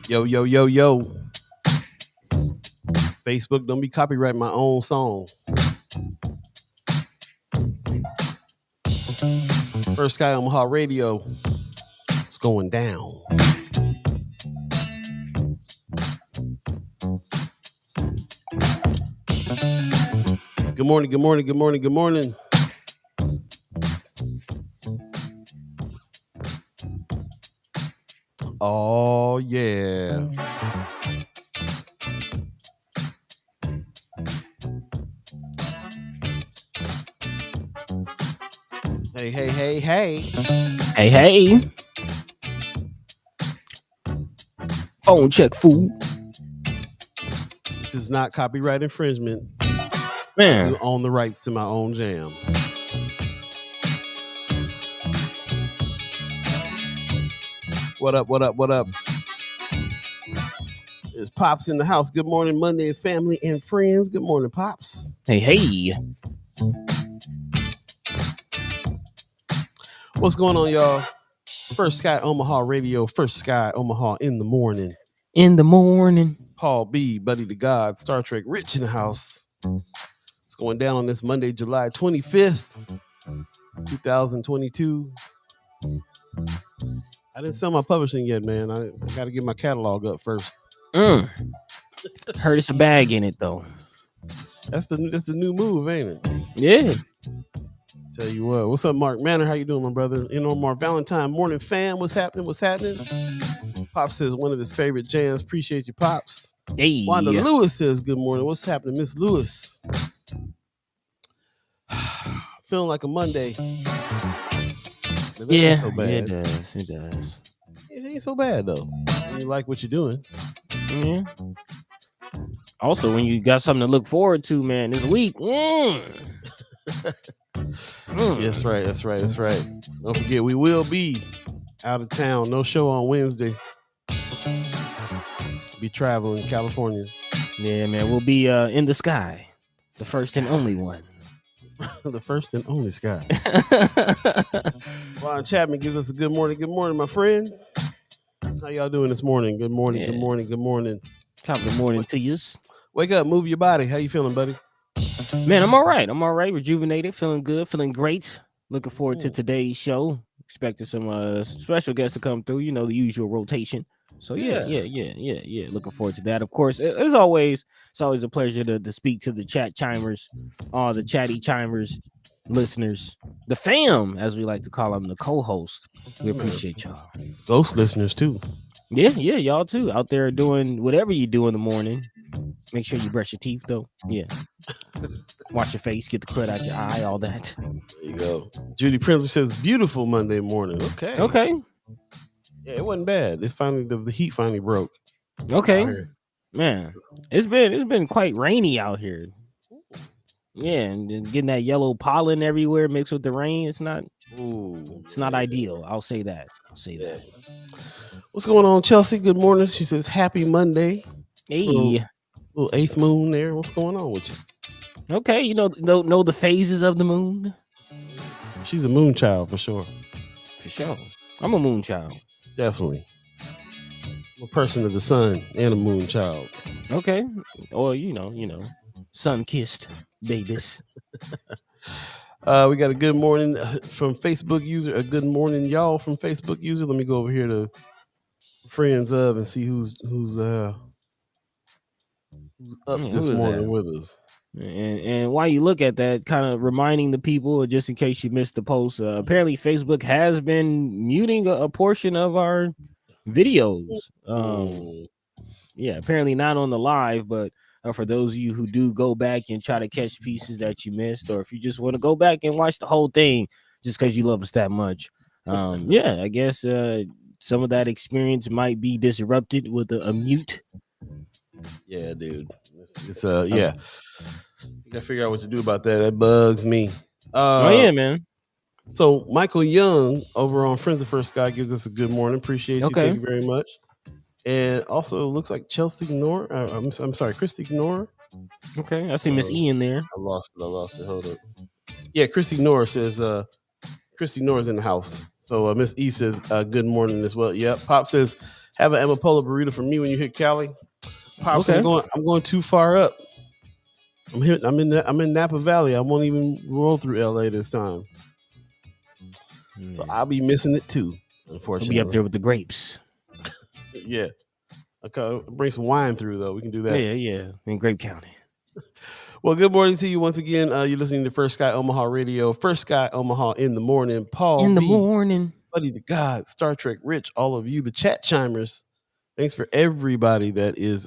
Yo, yo, yo, yo. Facebook, don't be copyrighting my own song. First Sky Omaha Radio. It's going down. Good morning, good morning, good morning, good morning. Oh, yeah. Hey, hey, hey, hey. Hey, hey. Phone check, fool. This is not copyright infringement. Man. You own the rights to my own jam. What up, what up, what up? There's Pops in the house. Good morning, Monday, family and friends. Good morning, Pops. Hey, hey. What's going on, y'all? First Sky Omaha Radio, First Sky Omaha in the morning. In the morning. Paul B, Buddi3 Da Gawd, Star Trek Rich in the house. It's going down on this Monday, July 25th, 2022. I didn't sell my publishing yet, man. I got to get my catalog up first. Heard it's a bag in it, though. That's the new move, ain't it? Yeah. Tell you what. What's up, Mark Manor? How you doing, my brother? You know, Mark Valentine morning fam. What's happening? What's happening? Pops says one of his favorite jams. Appreciate you, Pops. Hey. Wanda Lewis says good morning. What's happening, Miss Lewis? Feeling like a Monday. Yeah, so bad. it does. It does. It ain't so bad though. You like what you're doing. Yeah. Also, when you got something to look forward to, man, this week. That's right. That's right. That's right. Don't forget, we will be out of town. No show on Wednesday. Be traveling California. Yeah, man, we'll be in the sky. The first and only one. The first and only Sky. Ron Chapman gives us a good morning. Good morning, my friend. How y'all doing this morning? Good morning. Yeah. Good morning. Good morning. Top of the morning to you. Wake up, move your body. How you feeling, buddy? Man, I'm all right. I'm all right. Rejuvenated, feeling good, feeling great. Looking forward to today's show. Expecting some special guests to come through. You know, the usual rotation. So yeah. Looking forward to that. Of course, as always, it's always a pleasure to speak to the chat chimers, all the chatty chimers, listeners, the fam, as we like to call them, the co-host. We appreciate y'all. Ghost listeners too. Yeah, y'all too. Out there doing whatever you do in the morning. Make sure you brush your teeth though. Yeah. Wash your face, get the crud out your eye, all that. There you go. Judy Prince says beautiful Monday morning. Okay. Yeah, it wasn't bad. It's finally the heat finally broke. Okay. Man, it's been quite rainy out here. Yeah, and getting that yellow pollen everywhere mixed with the rain, it's not ideal. I'll say that. What's going on, Chelsea? Good morning. She says happy Monday. Hey. Little eighth moon there. What's going on with you? Okay, you know the phases of the moon. She's a moon child for sure. For sure. I'm a moon child. Definitely. I'm a person of the sun and a moon child. Okay. Or you know, sun-kissed babies. We got a good morning from Facebook user. A good morning, y'all, from Facebook user. Let me go over here to friends of and see who's up this morning with us. And while you look at that, kind of reminding the people, just in case you missed the post, apparently Facebook has been muting a portion of our videos. Yeah, apparently not on the live, but for those of you who do go back and try to catch pieces that you missed, or if you just want to go back and watch the whole thing just because you love us that much, I guess some of that experience might be disrupted with a mute. Yeah, dude. It's yeah. You gotta figure out what to do about that. That bugs me. Yeah, man. So Michael Young over on Friends of First Sky gives us a good morning. Appreciate you. Okay. Thank you very much. And also it looks like Chelsea Nora. I'm sorry, Christy Nora. Okay, I see Miss E in there. I lost it. Hold up. Yeah, Christy Nora says Christy Nora's in the house. So Miss E says good morning as well. Yep. Pop says Have an amapola burrito for me when you hit Cali. Pops, Okay. I'm going too far up. I'm in Napa Valley. I won't even roll through LA this time. So I'll be missing it too, unfortunately. We'll be up there with the grapes. Yeah. Okay, bring some wine through though. We can do that. Yeah. In Grape County. Well, good morning to you once again. You're listening to First Sky Omaha Radio. First Sky Omaha in the morning. Paul in the B, morning. Buddi3 Da Gawd, Star Trek Rich, all of you, the chat chimers. Thanks for everybody that is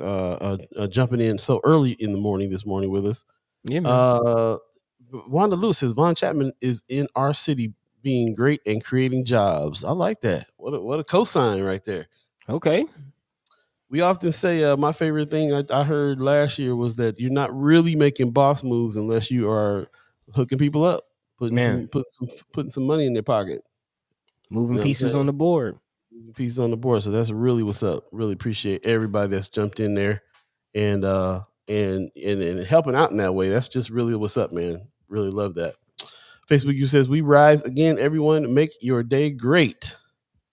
jumping in so early in the morning this morning with us. Yeah, man. Wanda Lewis says Von Chapman is in our city being great and creating jobs. I like that. What a cosign right there. Okay. We often say my favorite thing I heard last year was that you're not really making boss moves unless you are hooking people up, putting some money in their pocket, moving pieces on the board. Pieces on the board. So that's really what's up. Really appreciate everybody that's jumped in there and helping out in that way. That's just really what's up, man. Really love that. Facebook you says we rise again. Everyone, make your day great.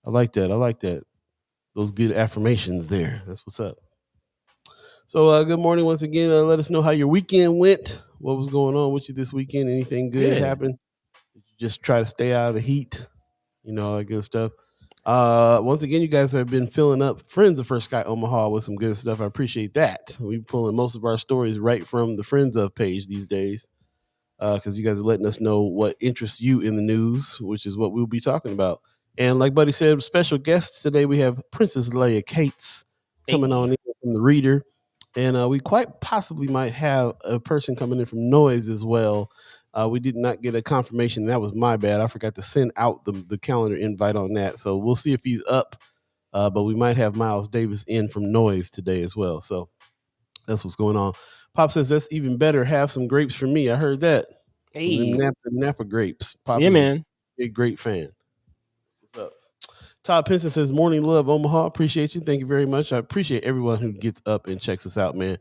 I like that. Those good affirmations there. That's what's up. So good morning once again. Let us know how your weekend went. What was going on with you this weekend? Anything good happened? Did you just try to stay out of the heat? You know, all that good stuff. Once again, you guys have been filling up Friends of First Sky Omaha with some good stuff. I appreciate that. We're pulling most of our stories right from the Friends of page these days because you guys are letting us know what interests you in the news, which is what we'll be talking about. And like Buddy said, special guests today, we have Princess Leah Cates coming on in from the Reader. And we quite possibly might have a person coming in from Noise as well. We did not get a confirmation. That was my bad. I forgot to send out the calendar invite on that. So we'll see if he's up. But we might have Miles Davis in from Noise today as well. So that's what's going on. Pop says, that's even better. Have some grapes for me. I heard that. Hey. Some Napa grapes. Pop is man. A big, great fan. What's up? Todd Pinson says, morning love, Omaha. Appreciate you. Thank you very much. I appreciate everyone who gets up and checks us out, man.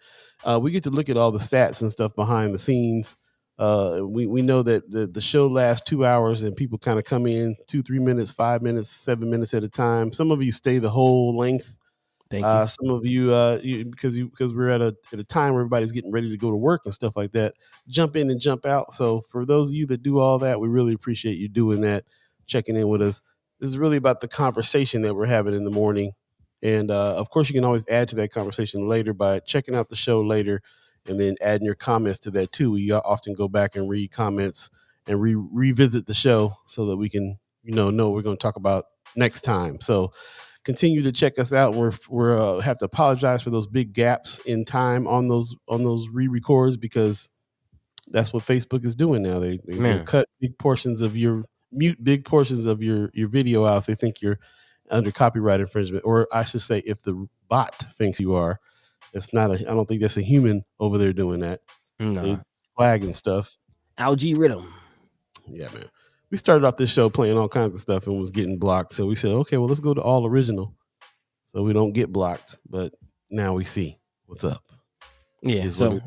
We get to look at all the stats and stuff behind the scenes. We know that the show lasts 2 hours and people kind of come in 2-3 minutes, 5 minutes, 7 minutes at a time. Some of you stay the whole length. Thank you. Some of you, because we're at a time where everybody's getting ready to go to work and stuff like that, jump in and jump out. So for those of you that do all that, we really appreciate you doing that, checking in with us. This is really about the conversation that we're having in the morning. And of course, you can always add to that conversation later by checking out the show later and then adding your comments to that too. We often go back and read comments and revisit the show so that we can, know what we're going to talk about next time. So continue to check us out. We're have to apologize for those big gaps in time on those re-records because that's what Facebook is doing now. They will cut big portions of mute big portions of your video out if they think you're under copyright infringement, or I should say, if the bot thinks you are. It's not I don't think that's a human over there doing that. Nah. Flagging stuff. Algae rhythm. Yeah, man. We started off this show playing all kinds of stuff and was getting blocked. So we said, okay, well, let's go to all original so we don't get blocked. But now we see what's up. Yeah, so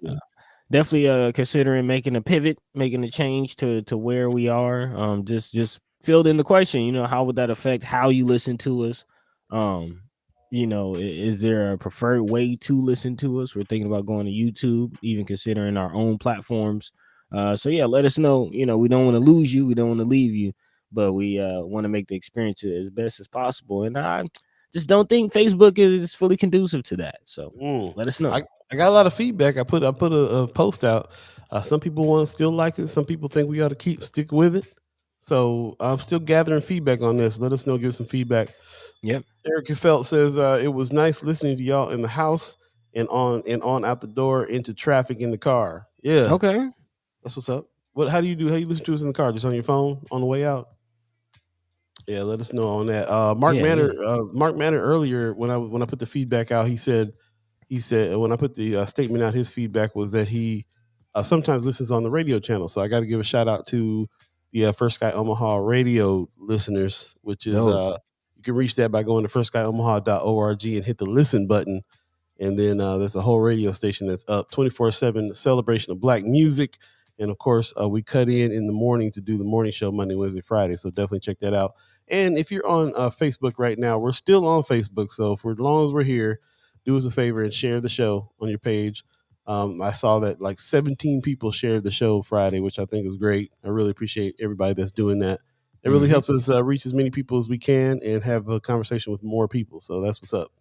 definitely considering making a pivot, making a change to where we are. Just filled in the question, how would that affect how you listen to us? Is there a preferred way to listen to us? We're thinking about going to YouTube, even considering our own platforms. So yeah, let us know. We don't want to lose you, we don't want to leave you, but we want to make the experience as best as possible. And I just don't think Facebook is fully conducive to that. So let us know. I got a lot of feedback. I put a post out. Some people want to still like it. Some people think we ought to stick with it. So I'm still gathering feedback on this. Let us know. Give some feedback. Yep. Erica Felt says it was nice listening to y'all in the house and on out the door into traffic in the car. Yeah. Okay. That's what's up. How do you listen to us in the car? Just on your phone on the way out? Yeah, let us know on that. Mark Manor earlier when I put the feedback out, he said when I put the statement out, his feedback was that he sometimes listens on the radio channel. So I got to give a shout out to the First Sky Omaha radio listeners, which is you can reach that by going to firstsky.omaha.org and hit the listen button. And then there's a whole radio station that's up 24/7 celebration of Black music And of course, we cut in the morning to do the morning show Monday, Wednesday, Friday. So definitely check that out. And if you're on Facebook right now, we're still on Facebook. So for as long as we're here, do us a favor and share the show on your page. I saw that like 17 people shared the show Friday, which I think was great. I really appreciate everybody that's doing that. It really helps us reach as many people as we can and have a conversation with more people. So that's what's up.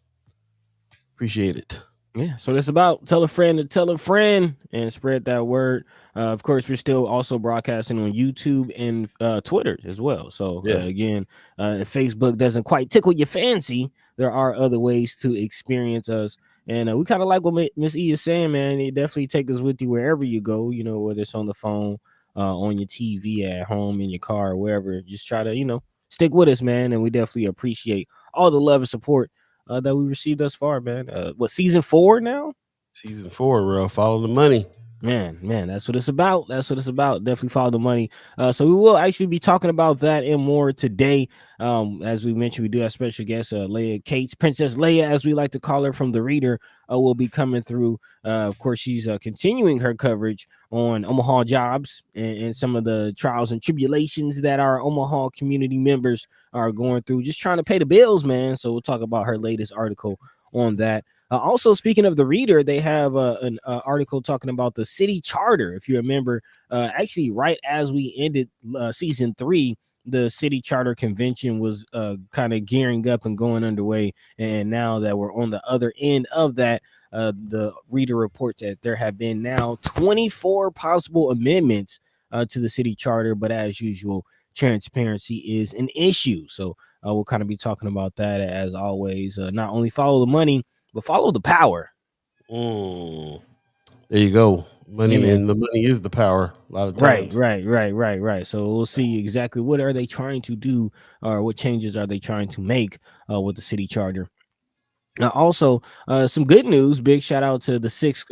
Appreciate it. Yeah, so that's about tell a friend to tell a friend and spread that word. Of course, we're still also broadcasting on YouTube and Twitter as well. So again, if Facebook doesn't quite tickle your fancy, there are other ways to experience us. And we kind of like what Miss E is saying, man. It definitely take us with you wherever you go, you know, whether it's on the phone, on your TV, at home, in your car, wherever. Just try to, you know, stick with us, man. And we definitely appreciate all the love and support that we received thus far, man. What, season 4 now? Season 4, bro. Follow the money. Man, that's what it's about. That's what it's about. Definitely follow the money. So we will actually be talking about that and more today. As we mentioned, we do have special guest Leah Cates, Princess Leah, as we like to call her, from The Reader, will be coming through. Of course, she's continuing her coverage on Omaha jobs and some of the trials and tribulations that our Omaha community members are going through, just trying to pay the bills, man. So we'll talk about her latest article on that. Also, speaking of The Reader, they have an article talking about the city charter. If you remember, actually, right as we ended season 3, the city charter convention was kind of gearing up and going underway. And now that we're on the other end of that, the Reader reports that there have been now 24 possible amendments to the city charter. But as usual, transparency is an issue. So we'll kind of be talking about that as always. Not only follow the money, but follow the power. There you go. Money, and the money is the power a lot of times. Right. So we'll see exactly what are they trying to do, or what changes are they trying to make with the city charter. Also, some good news. Big shout out to the 6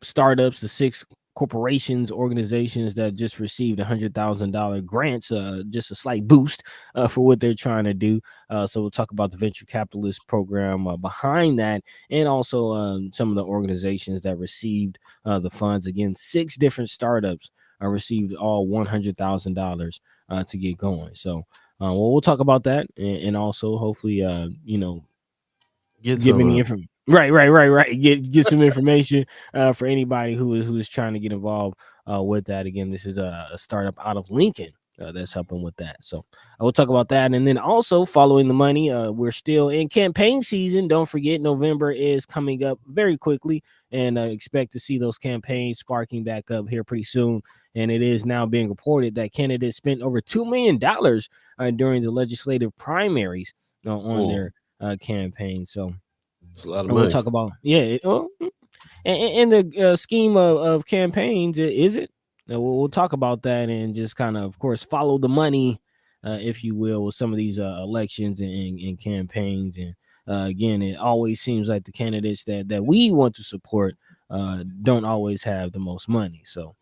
startups, the 6 corporations, organizations that just received $100,000 grants, just a slight boost for what they're trying to do. So we'll talk about the venture capitalist program behind that, and also some of the organizations that received the funds. Again, 6 different startups received all $100,000 to get going. So we'll talk about that, and also hopefully give any information. Right. Get some information for anybody who is trying to get involved with that. Again, this is a startup out of Lincoln that's helping with that. So I will talk about that. And then also following the money, we're still in campaign season. Don't forget, November is coming up very quickly, and expect to see those campaigns sparking back up here pretty soon. And it is now being reported that candidates spent over $2 million during the legislative primaries on their campaign. So it's a lot of money. We'll talk about in the scheme of campaigns, is it? We'll talk about that, and just kind of course, follow the money, if you will, with some of these elections and campaigns. And again, it always seems like the candidates that we want to support don't always have the most money. So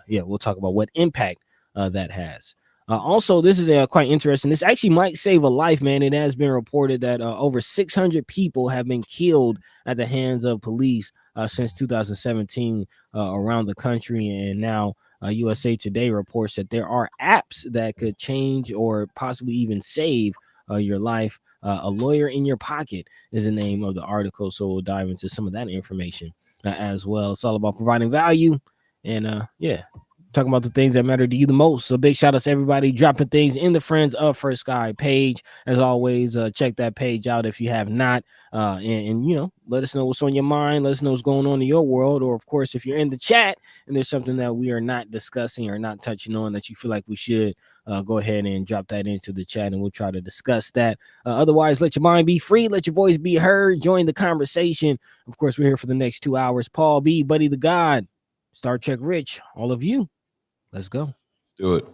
we'll talk about what impact that has. Also, this is quite interesting. This actually might save a life, man. It has been reported that over 600 people have been killed at the hands of police since 2017 around the country. And now USA Today reports that there are apps that could change or possibly even save your life. A Lawyer in Your Pocket is the name of the article. So we'll dive into some of that information as well. It's all about providing value, and talking about the things that matter to you the most. So big shout out to everybody dropping things in the Friends of First Sky page. As always, check that page out if you have not, and let us know what's on your mind. Let us know what's going on in your world. Or of course, if you're in the chat and there's something that we are not discussing or not touching on that you feel like we should, go ahead and drop that into the chat, and we'll try to discuss that. Otherwise, let your mind be free, let your voice be heard, join the conversation. Of course, we're here for the next 2 hours. Paul B, Buddi3 Da Gawd, Star Trek Rich, all of you. Let's go. Let's do it.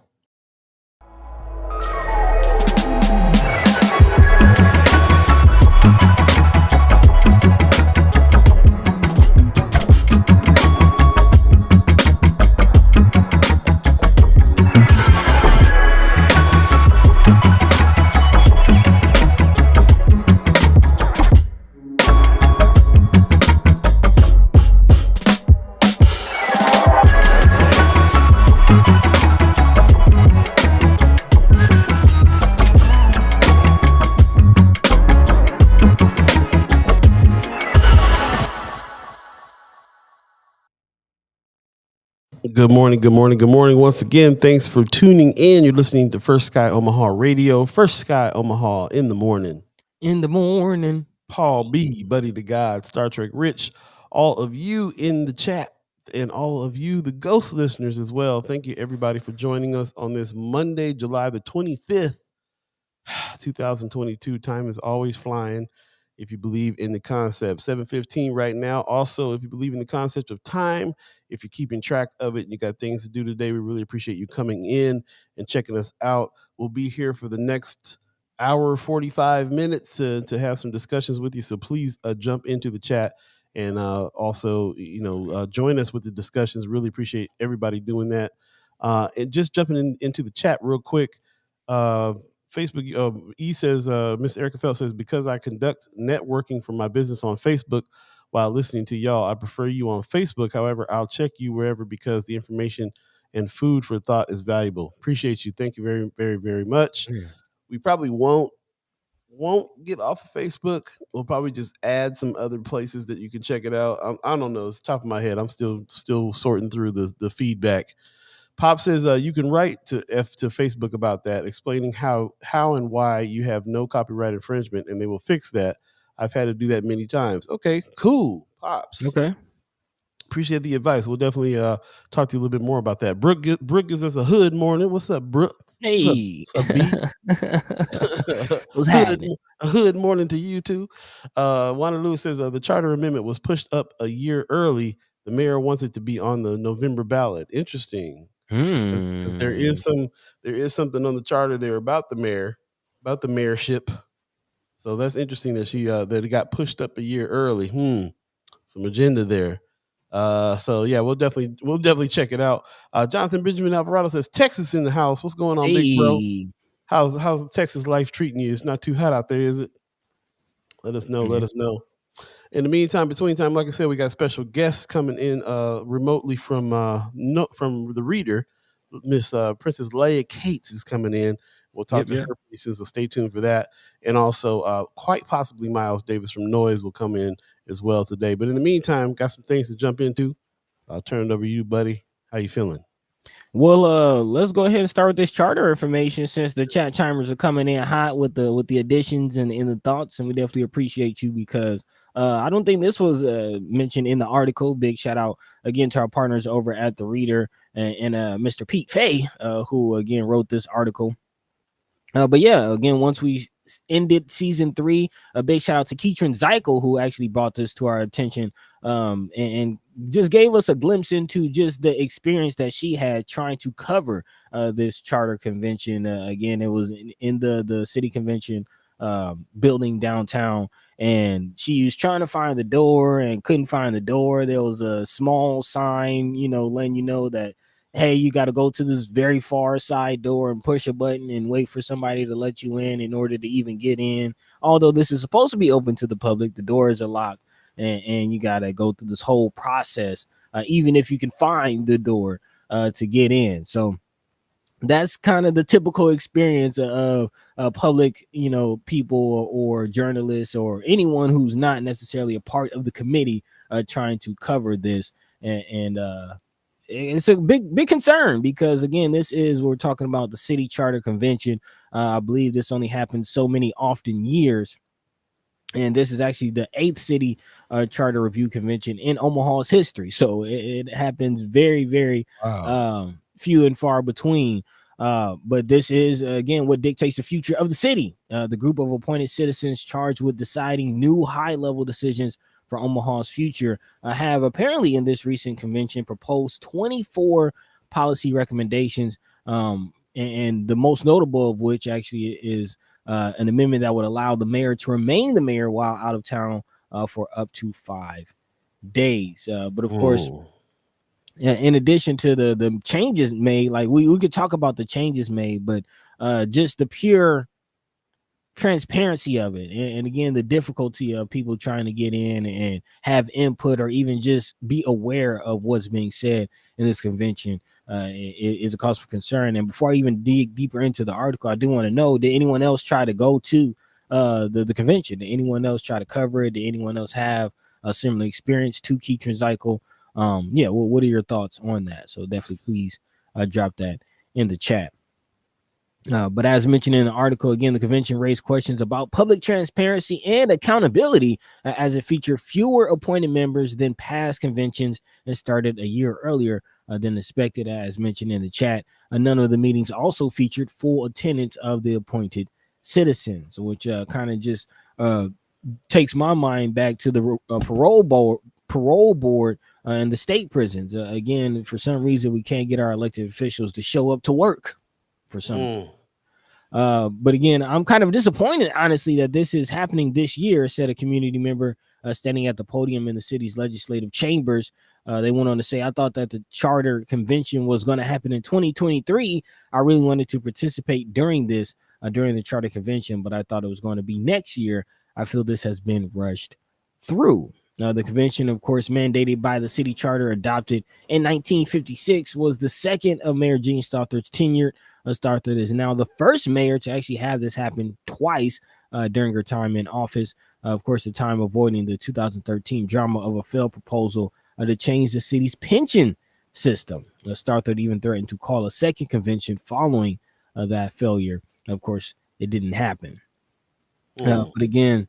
Good morning, good morning, good morning. Once again, thanks for tuning in. You're listening to First Sky Omaha Radio, First Sky Omaha in the morning. In the morning. Paul B, Buddi3 Da Gawd, Star Trek Rich, all of you in the chat, and all of you, the ghost listeners as well. Thank you, everybody, for joining us on this Monday, July the 25th, 2022. Time is always flying. If you believe in the concept, 7:15 right now. Also, if you believe in the concept of time, if you're keeping track of it and you got things to do today, we really appreciate you coming in and checking us out. We'll be here for the next hour 45 minutes to have some discussions with you. So please jump into the chat and also join us with the discussions. Really appreciate everybody doing that. And just jumping into the chat real quick. Facebook, E says, Miss Erica Felt says, because I conduct networking for my business on Facebook while listening to y'all, I prefer you on Facebook. However, I'll check you wherever because the information and food for thought is valuable. Appreciate you. Thank you very, very, very much. We probably won't get off of Facebook. We'll probably just add some other places that you can check it out. I don't know. It's top of my head. I'm still sorting through the feedback. Pop says you can write to Facebook about that, explaining how and why you have no copyright infringement, and they will fix that. I've had to do that many times. Okay, cool, Pops. Okay. Appreciate the advice. We'll definitely talk to you a little bit more about that. Brooke gives us a hood morning. What's up, Brooke? Hey. What's up, B? What's happening? A hood morning to you too. Wanda Lewis says the charter amendment was pushed up a year early. The mayor wants it to be on the November ballot. Interesting. Because there is something on the charter there about the mayorship. So that's interesting that that it got pushed up a year early. Some agenda there. So yeah, we'll definitely check it out. Jonathan Benjamin Alvarado says Texas in the house. What's going on, big bro? How's Texas life treating you? It's not too hot out there, is it? Let us know. Let us know. In the meantime, between time, like I said, we got special guests coming in remotely from the reader. Miss Princess Leah Cates is coming in. We'll talk to her pretty soon, so stay tuned for that. And also, quite possibly Miles Davis from Noise will come in as well today. But in the meantime, got some things to jump into. So I'll turn it over to you, buddy. How you feeling? Well, let's go ahead and start with this charter information since the chat chimers are coming in hot with the additions and the thoughts, and we definitely appreciate you because I don't think this was mentioned in the article. Big shout out again to our partners over at the Reader and Mr. Pete Fay, who again wrote this article. But yeah, again, once we ended season 3, a big shout out to Keatron Zykel, who actually brought this to our attention and just gave us a glimpse into just the experience that she had trying to cover this charter convention. Again, it was in the city convention building downtown, and she was trying to find the door and couldn't find the door. There was a small sign, letting you know that, hey, you got to go to this very far side door and push a button and wait for somebody to let you in order to even get in. Although this is supposed to be open to the public, the doors are locked, and you got to go through this whole process, even if you can find the door to get in. So that's kind of the typical experience of public, people or journalists or anyone who's not necessarily a part of the committee trying to cover this. And it's a big concern because again, we're talking about the city charter convention. I believe this only happens so many often years, and this is actually the 8th city charter review convention in Omaha's history. So it happens very, very few and far between. But this is again what dictates the future of the city. The group of appointed citizens charged with deciding new high-level decisions for Omaha's future have apparently in this recent convention proposed 24 policy recommendations, and the most notable of which actually is an amendment that would allow the mayor to remain the mayor while out of town for up to 5 days. But of course, in addition to the changes made, like we could talk about the changes made, but just the pure transparency of it, and again the difficulty of people trying to get in and have input or even just be aware of what's being said in this convention is a cause for concern. And before I even dig deeper into the article, I do want to know, did anyone else try to go to the convention? Did anyone else try to cover it? Did anyone else have a similar experience to Keatron Zykel? Yeah, well, what are your thoughts on that? So definitely please drop that in the chat. But as mentioned in the article, again, the convention raised questions about public transparency and accountability as it featured fewer appointed members than past conventions and started a year earlier than expected, as mentioned in the chat. None of the meetings also featured full attendance of the appointed citizens, which kind of just takes my mind back to the parole board in the state prisons. Again, for some reason, we can't get our elected officials to show up to work for some reason. But again, I'm kind of disappointed, honestly, that this is happening this year, said a community member standing at the podium in the city's legislative chambers. They went on to say, I thought that the charter convention was going to happen in 2023. I really wanted to participate during this, during the charter convention, but I thought it was going to be next year. I feel this has been rushed through. Now, the convention, of course, mandated by the city charter adopted in 1956, was the second of Mayor Gene Stothard's tenure. Stothard is now the first mayor to actually have this happen twice during her time in office. Of course, the time avoiding the 2013 drama of a failed proposal to change the city's pension system. Stothard even threatened to call a second convention following that failure. Of course, it didn't happen. But again,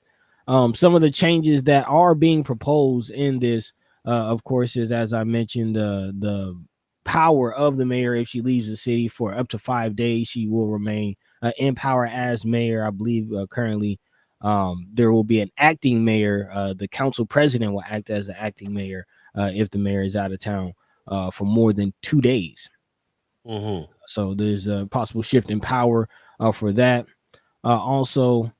some of the changes that are being proposed in this, of course, is, as I mentioned, the power of the mayor. If she leaves the city for up to 5 days, she will remain in power as mayor. I believe currently there will be an acting mayor. The council president will act as the acting mayor if the mayor is out of town for more than 2 days. So there's a possible shift in power for that. Also,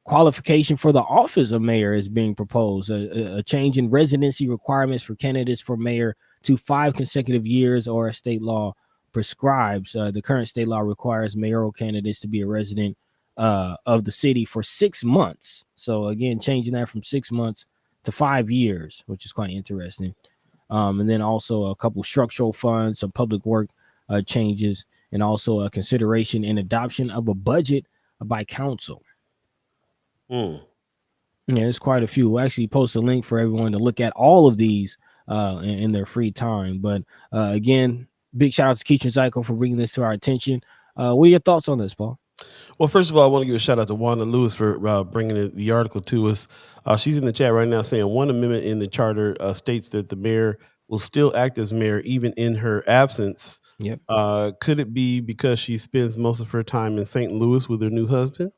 qualification for the office of mayor is being proposed. A change in residency requirements for candidates for mayor to 5 consecutive years, or a state law prescribes. The current state law requires mayoral candidates to be a resident of the city for 6 months. So again, changing that from 6 months to 5 years, which is quite interesting. And then also a couple structural funds, some public work changes, and also a consideration and adoption of a budget by council. Yeah, there's quite a few. We'll actually post a link for everyone to look at all of these in their free time. But again, big shout out to Keach and Zyko for bringing this to our attention. What are your thoughts on this, Paul? Well, first of all, I want to give a shout out to Wanda Lewis for bringing the article to us. She's in the chat right now saying one amendment in the charter states that the mayor will still act as mayor even in her absence. Yep. Could it be because she spends most of her time in St. Louis with her new husband?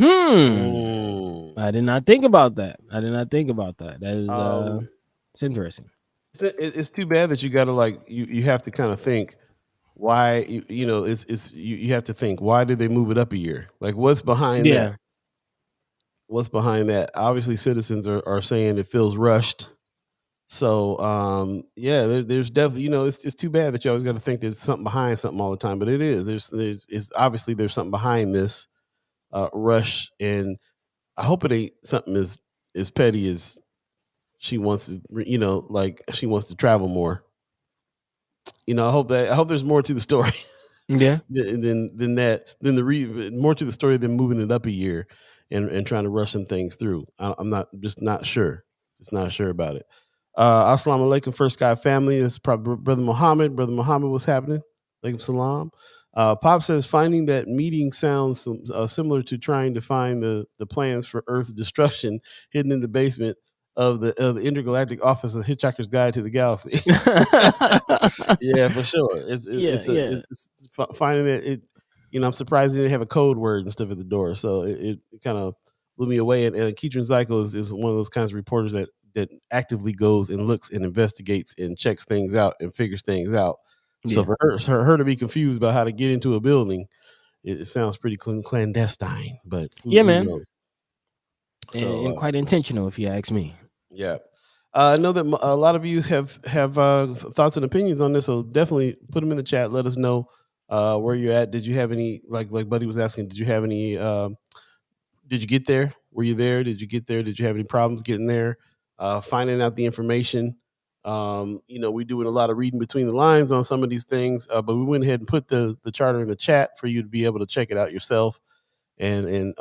I did not think about that. That is it's interesting. It's too bad that you got to you have to kind of think why you have to think, why did they move it up a year? Like, what's behind that? What's behind that? Obviously, citizens are saying it feels rushed. So there's definitely, it's too bad that you always got to think there's something behind something all the time, but it is. There's obviously there's something behind this rush, and I hope it ain't something as petty as she wants to, she wants to travel more. I hope there's more to the story. Yeah. than more to the story than moving it up a year and trying to rush some things through. I'm not sure. Just not sure about it. Assalamu alaikum, First Sky family. It's probably Brother Muhammad. Brother Muhammad, what's happening? Alaikum salam. Pop says finding that meeting sounds similar to trying to find the plans for Earth's destruction hidden in the basement of the Intergalactic Office of Hitchhiker's Guide to the Galaxy. Yeah, for sure. It's finding it. I'm surprised they didn't have a code word and stuff at the door. So it kind of blew me away. And Keatron Zyko is one of those kinds of reporters that actively goes and looks and investigates and checks things out and figures things out. So for her to be confused about how to get into a building, it sounds pretty clandestine. But who man, knows? And quite intentional, if you ask me. Yeah. I know that a lot of you have thoughts and opinions on this, so definitely put them in the chat. Let us know where you're at. Did you have any, like Buddy was asking, did you have any, did you get there? Were you there? Did you get there? Did you have any problems getting there? Finding out the information. We're doing a lot of reading between the lines on some of these things, but we went ahead and put the charter in the chat for you to be able to check it out yourself and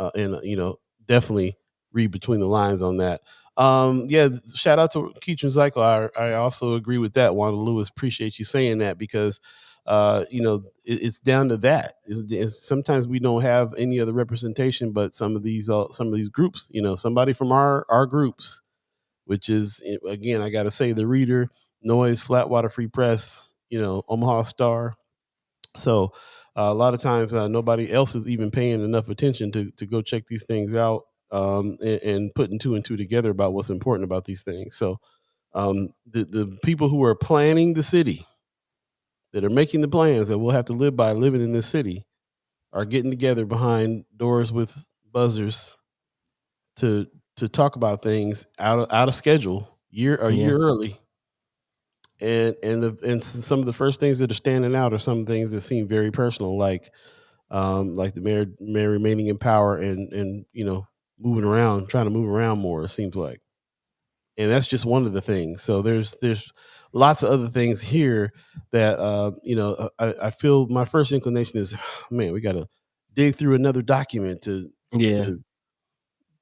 definitely read between the lines on that. Yeah, shout out to Keatron Cycle. I also agree with that. Wanda Lewis, appreciate you saying that because it's down to that. Sometimes we don't have any other representation, but some of these groups, somebody from our groups, which is, again, I got to say, the Reader, Noise, Flatwater Free Press, Omaha Star. So a lot of times nobody else is even paying enough attention to go check these things out, and putting two and two together about what's important about these things. So the people who are planning the city, that are making the plans that we'll have to live by living in this city, are getting together behind doors with buzzers to talk about things out of schedule, a year early. And some of the first things that are standing out are some things that seem very personal, like the mayor remaining in power and moving around, trying to move around more. It seems like, and that's just one of the things. So there's lots of other things here that I feel my first inclination is, man, we got to dig through another document to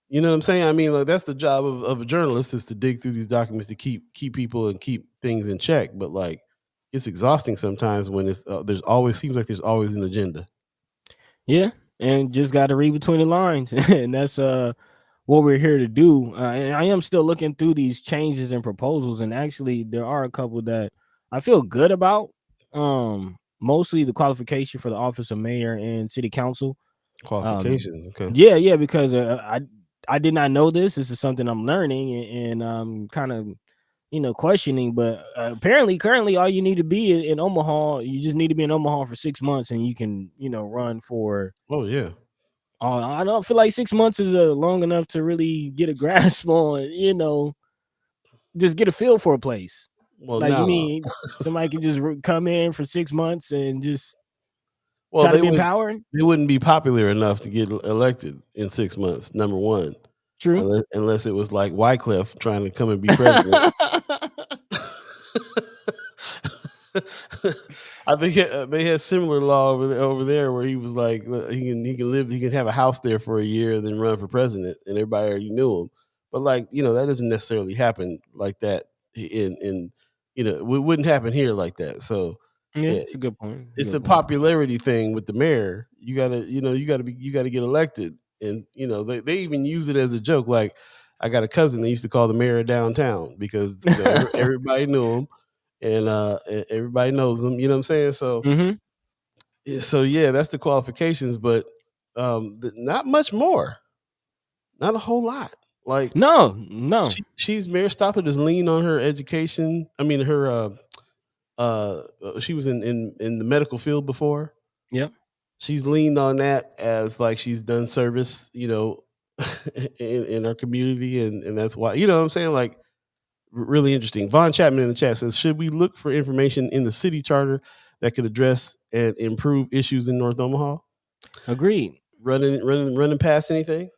you know what I'm saying? I mean, like, that's the job of a journalist, is to dig through these documents to keep people and keep things in check. But like, it's exhausting sometimes when it's seems like there's always an agenda. Yeah, and just got to read between the lines, and that's what we're here to do. And I am still looking through these changes and proposals, and actually there are a couple that I feel good about. Mostly the qualification for the office of mayor and city council. Qualifications, okay. Yeah, because I did not know this. This is something I'm learning and kind of questioning. But apparently, currently, all you need to be in Omaha, you just need to be in Omaha for 6 months, and you can run for. Oh yeah. I don't feel like 6 months is long enough to really get a grasp on, just get a feel for a place. Well, Like, you no. mean somebody can just come in for 6 months and just Well, try to be empowered? They wouldn't be popular enough to get elected in 6 months. Number one, True. unless it was like Wycliffe trying to come and be president. I think they had similar law over there where he was like, he can have a house there for a year and then run for president, and everybody already knew him. But like, that doesn't necessarily happen like that in it wouldn't happen here like that. So Yeah, it's a good point. It's a popularity thing with the mayor. You gotta get elected, and they even use it as a joke. Like, I got a cousin they used to call the mayor of downtown because everybody knew him, and everybody knows him. You know what I'm saying? So, so yeah, that's the qualifications, but not much more, not a whole lot. Like, no, she's Mayor Stothard does lean on her education. I mean, her she was in the medical field before. Yep. She's leaned on that as like she's done service, in our community, and that's why, what I'm saying, like, really interesting. Vaughn Chapman in the chat says, should we look for information in the city charter that could address and improve issues in North Omaha? Agreed. Running past anything?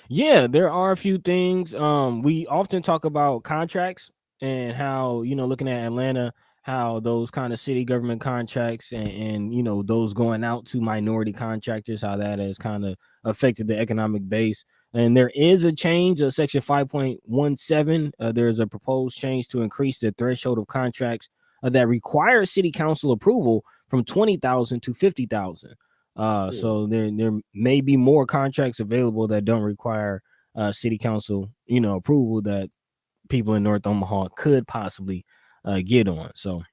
Yeah, there are a few things. We often talk about contracts and how, looking at Atlanta, how those kind of city government contracts and those going out to minority contractors, how that has kind of affected the economic base. And there is a change of section 5.17. There's a proposed change to increase the threshold of contracts that require city council approval from 20,000 to 50,000. So there may be more contracts available that don't require city council, approval, that people in North Omaha could possibly get on. So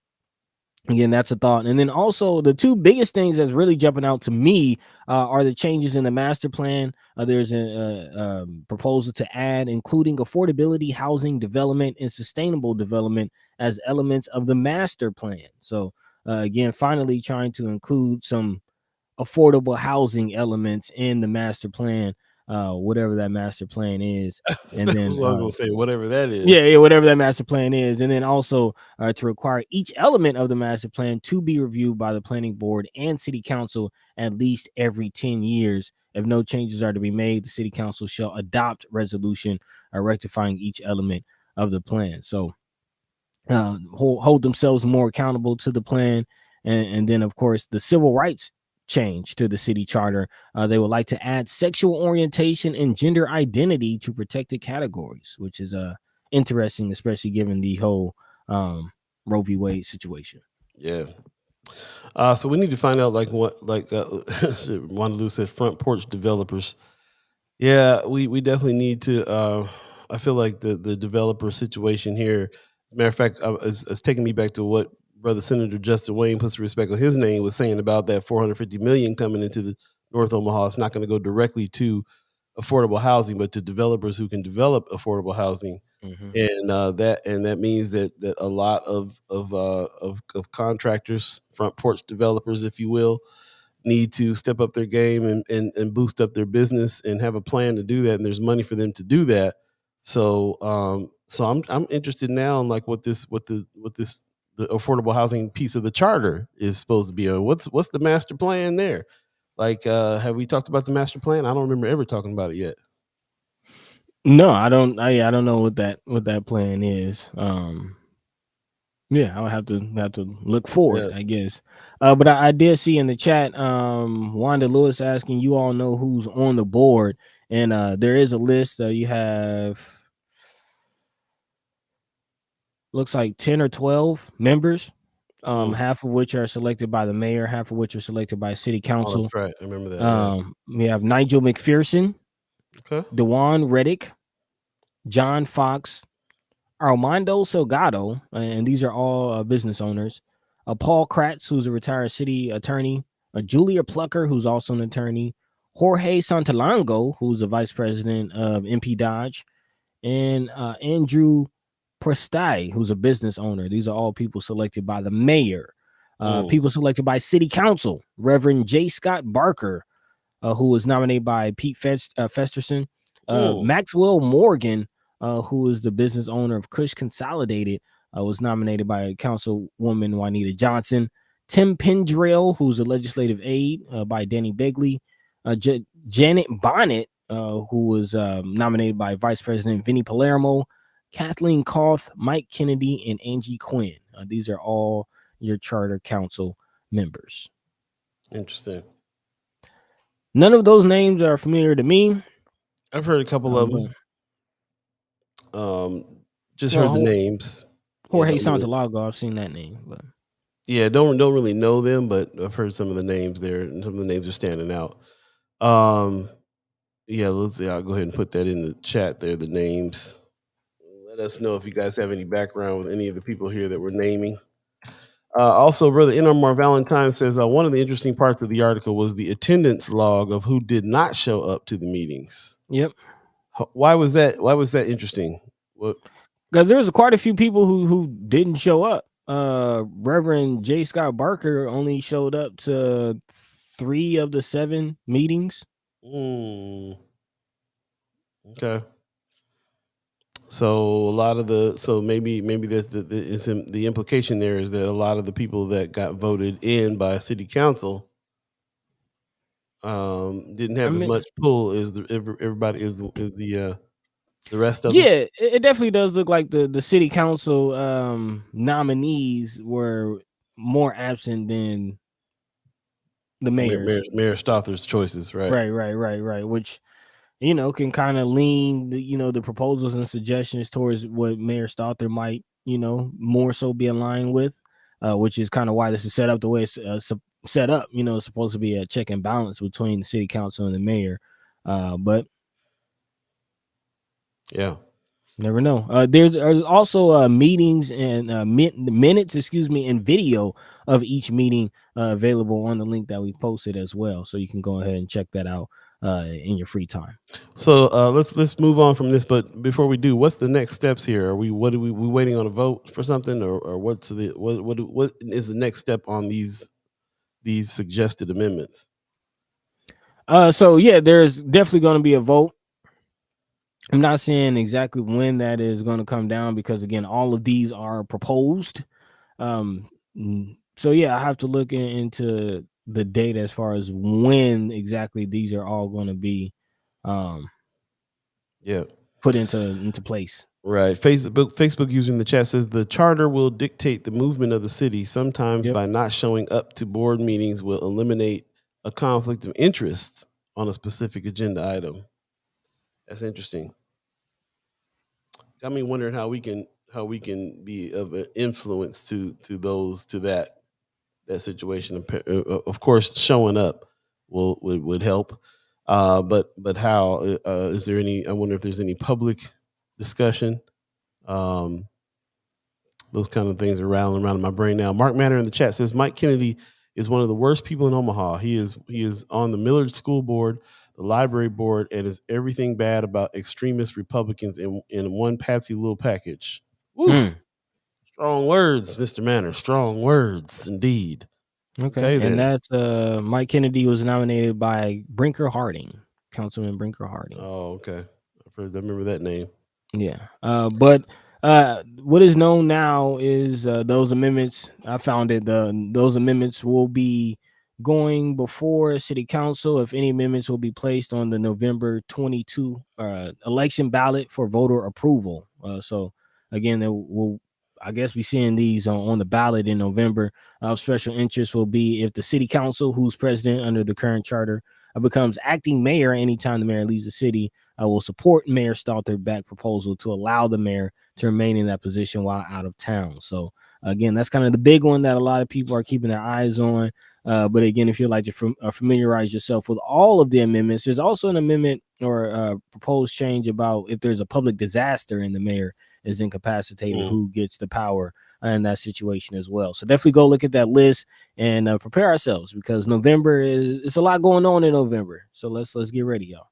again, that's a thought. And then also the two biggest things that's really jumping out to me are the changes in the master plan. There's a proposal to add including affordability, housing development, and sustainable development as elements of the master plan. So again, finally trying to include some affordable housing elements in the master plan, whatever that master plan is. And then I was gonna say whatever that is. Yeah, whatever that master plan is. And then also to require each element of the master plan to be reviewed by the planning board and city council at least every 10 years. If no changes are to be made, the city council shall adopt resolution rectifying each element of the plan. So hold themselves more accountable to the plan. And then, of course, the civil rights change to the city charter. They would like to add sexual orientation and gender identity to protected categories, which is interesting, especially given the whole Roe v. Wade situation. Yeah. So we need to find out Wanaloo said, front porch developers. Yeah, we definitely need to. I feel like the developer situation here, as a matter of fact, is taking me back to what Brother Senator Justin Wayne, puts respect on his name, was saying about that $450 million coming into the North Omaha. It's not going to go directly to affordable housing, but to developers who can develop affordable housing. And that means that a lot of contractors, front porch developers, if you will, need to step up their game and boost up their business and have a plan to do that. And there's money for them to do that. So I'm interested now in like what the affordable housing piece of the charter is supposed to be on. What's the master plan there? Like, have we talked about the master plan? I don't remember ever talking about it yet. No, I don't know what that plan is. Yeah, I'll have to look for it, I guess. But I did see in the chat, Wanda Lewis asking, you all know who's on the board, and there is a list. You have, looks like 10 or 12 members, half of which are selected by the mayor, half of which are selected by city council. Oh, that's right. I remember that. We have Nigel McPherson, Dewan Reddick, John Fox, Armando Salgado, and these are all business owners. Paul Kratz, who's a retired city attorney. Julia Plucker, who's also an attorney. Jorge Santalango, who's a vice president of MP Dodge. And Andrew Prestai, who's a business owner. These are all people selected by the mayor. People selected by city council. Reverend J. Scott Barker, who was nominated by Pete Festerson. Maxwell Morgan, who is the business owner of Cush Consolidated, was nominated by Councilwoman Juanita Johnson. Tim Pendrell, who's a legislative aide, by Danny Begley. Janet Bonnet, who was nominated by Vice President Vinnie Palermo. Kathleen Koth, Mike Kennedy, and Angie Quinn. These are all your charter council members. Interesting. None of those names are familiar to me. I've heard a couple of them. Just heard the names. Jorge Santalango, I've seen that name, but yeah, don't really know them, but I've heard some of the names there, and some of the names are standing out. Yeah, let's see. I'll go ahead and put that in the chat there. The names. Let us know if you guys have any background with any of the people here that we're naming. Also, Brother Inarmar Valentine says one of the interesting parts of the article was the attendance log of who did not show up to the meetings. Yep. Why was that? Why was that interesting? Because there was quite a few people who didn't show up. Reverend J. Scott Barker only showed up to 3 of the 7 meetings. Okay. So a lot of maybe the implication there is that a lot of the people that got voted in by city council didn't have as much pull as everybody is the rest of them. Yeah, it definitely does look like the city council nominees were more absent than the mayor's. Mayor Stother's choices, right? Right. Which, can kind of lean the proposals and suggestions towards what Mayor Stother might, more so be aligned with, which is kind of why this is set up the way it's set up. It's supposed to be a check and balance between the city council and the mayor, but yeah, never know. There's also meetings and minutes, and video of each meeting available on the link that we posted as well, so you can go ahead and check that out in your free time. So let's move on from this, but before we do, what's the next steps here? Are we waiting on a vote for something, or what is the next step on these suggested amendments? So yeah, there's definitely going to be a vote. I'm not saying exactly when that is going to come down, because again, all of these are proposed. So yeah, I have to look into the date as far as when exactly these are all going to be put into place. Right. Facebook user in the chat says the charter will dictate the movement of the city. Sometimes by not showing up to board meetings will eliminate a conflict of interest on a specific agenda item. That's interesting. Got me wondering how we can be of an influence to that situation. Of course, showing up would help. But how is there any? I wonder if there's any public discussion. Um, those kind of things are rattling around in my brain now. Mark Manner in the chat says Mike Kennedy is one of the worst people in Omaha. He is on the Millard School Board, the library board, and is everything bad about extremist Republicans in one patsy little package. Woo. Strong words, Mr. Manner. Strong words indeed. Okay, and that's Mike Kennedy was nominated by Brinker Harding, Councilman Brinker Harding. Oh, okay. I remember that name. Yeah, but what is known now is those amendments. I found it. Those amendments will be going before City Council. If any amendments will be placed on the November 22 election ballot for voter approval. So again, we'll I guess we seeing these on the ballot in November. Of special interest will be if the City Council, who's president under the current charter, becomes acting mayor anytime the mayor leaves the city. Will support Mayor Stoltenberg's proposal to allow the mayor to remain in that position while out of town. So again, that's kind of the big one that a lot of people are keeping their eyes on. But again, if you'd like to familiarize yourself with all of the amendments, there's also an amendment or proposed change about if there's a public disaster and the mayor is incapacitated, who gets the power in that situation as well. So definitely go look at that list and prepare ourselves, because November it's a lot going on in November. So let's get ready, y'all.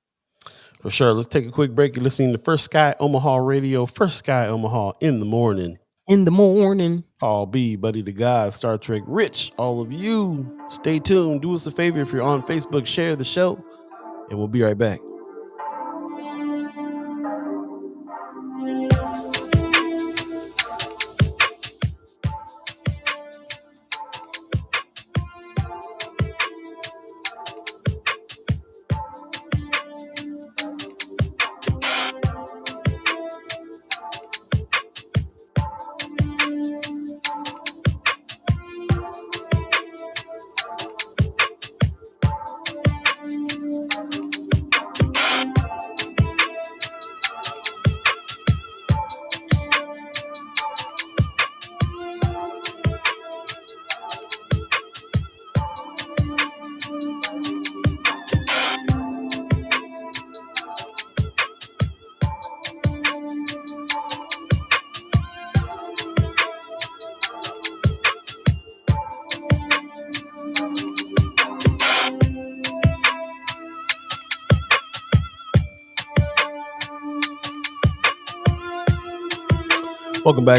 For sure. Let's take a quick break. You're listening to First Sky Omaha Radio, First Sky Omaha in the morning. In the morning. Paul B, Buddi3 Da Gawd, Star Trek Rich, all of you, stay tuned. Do us a favor if you're on Facebook, share the show, and we'll be right back.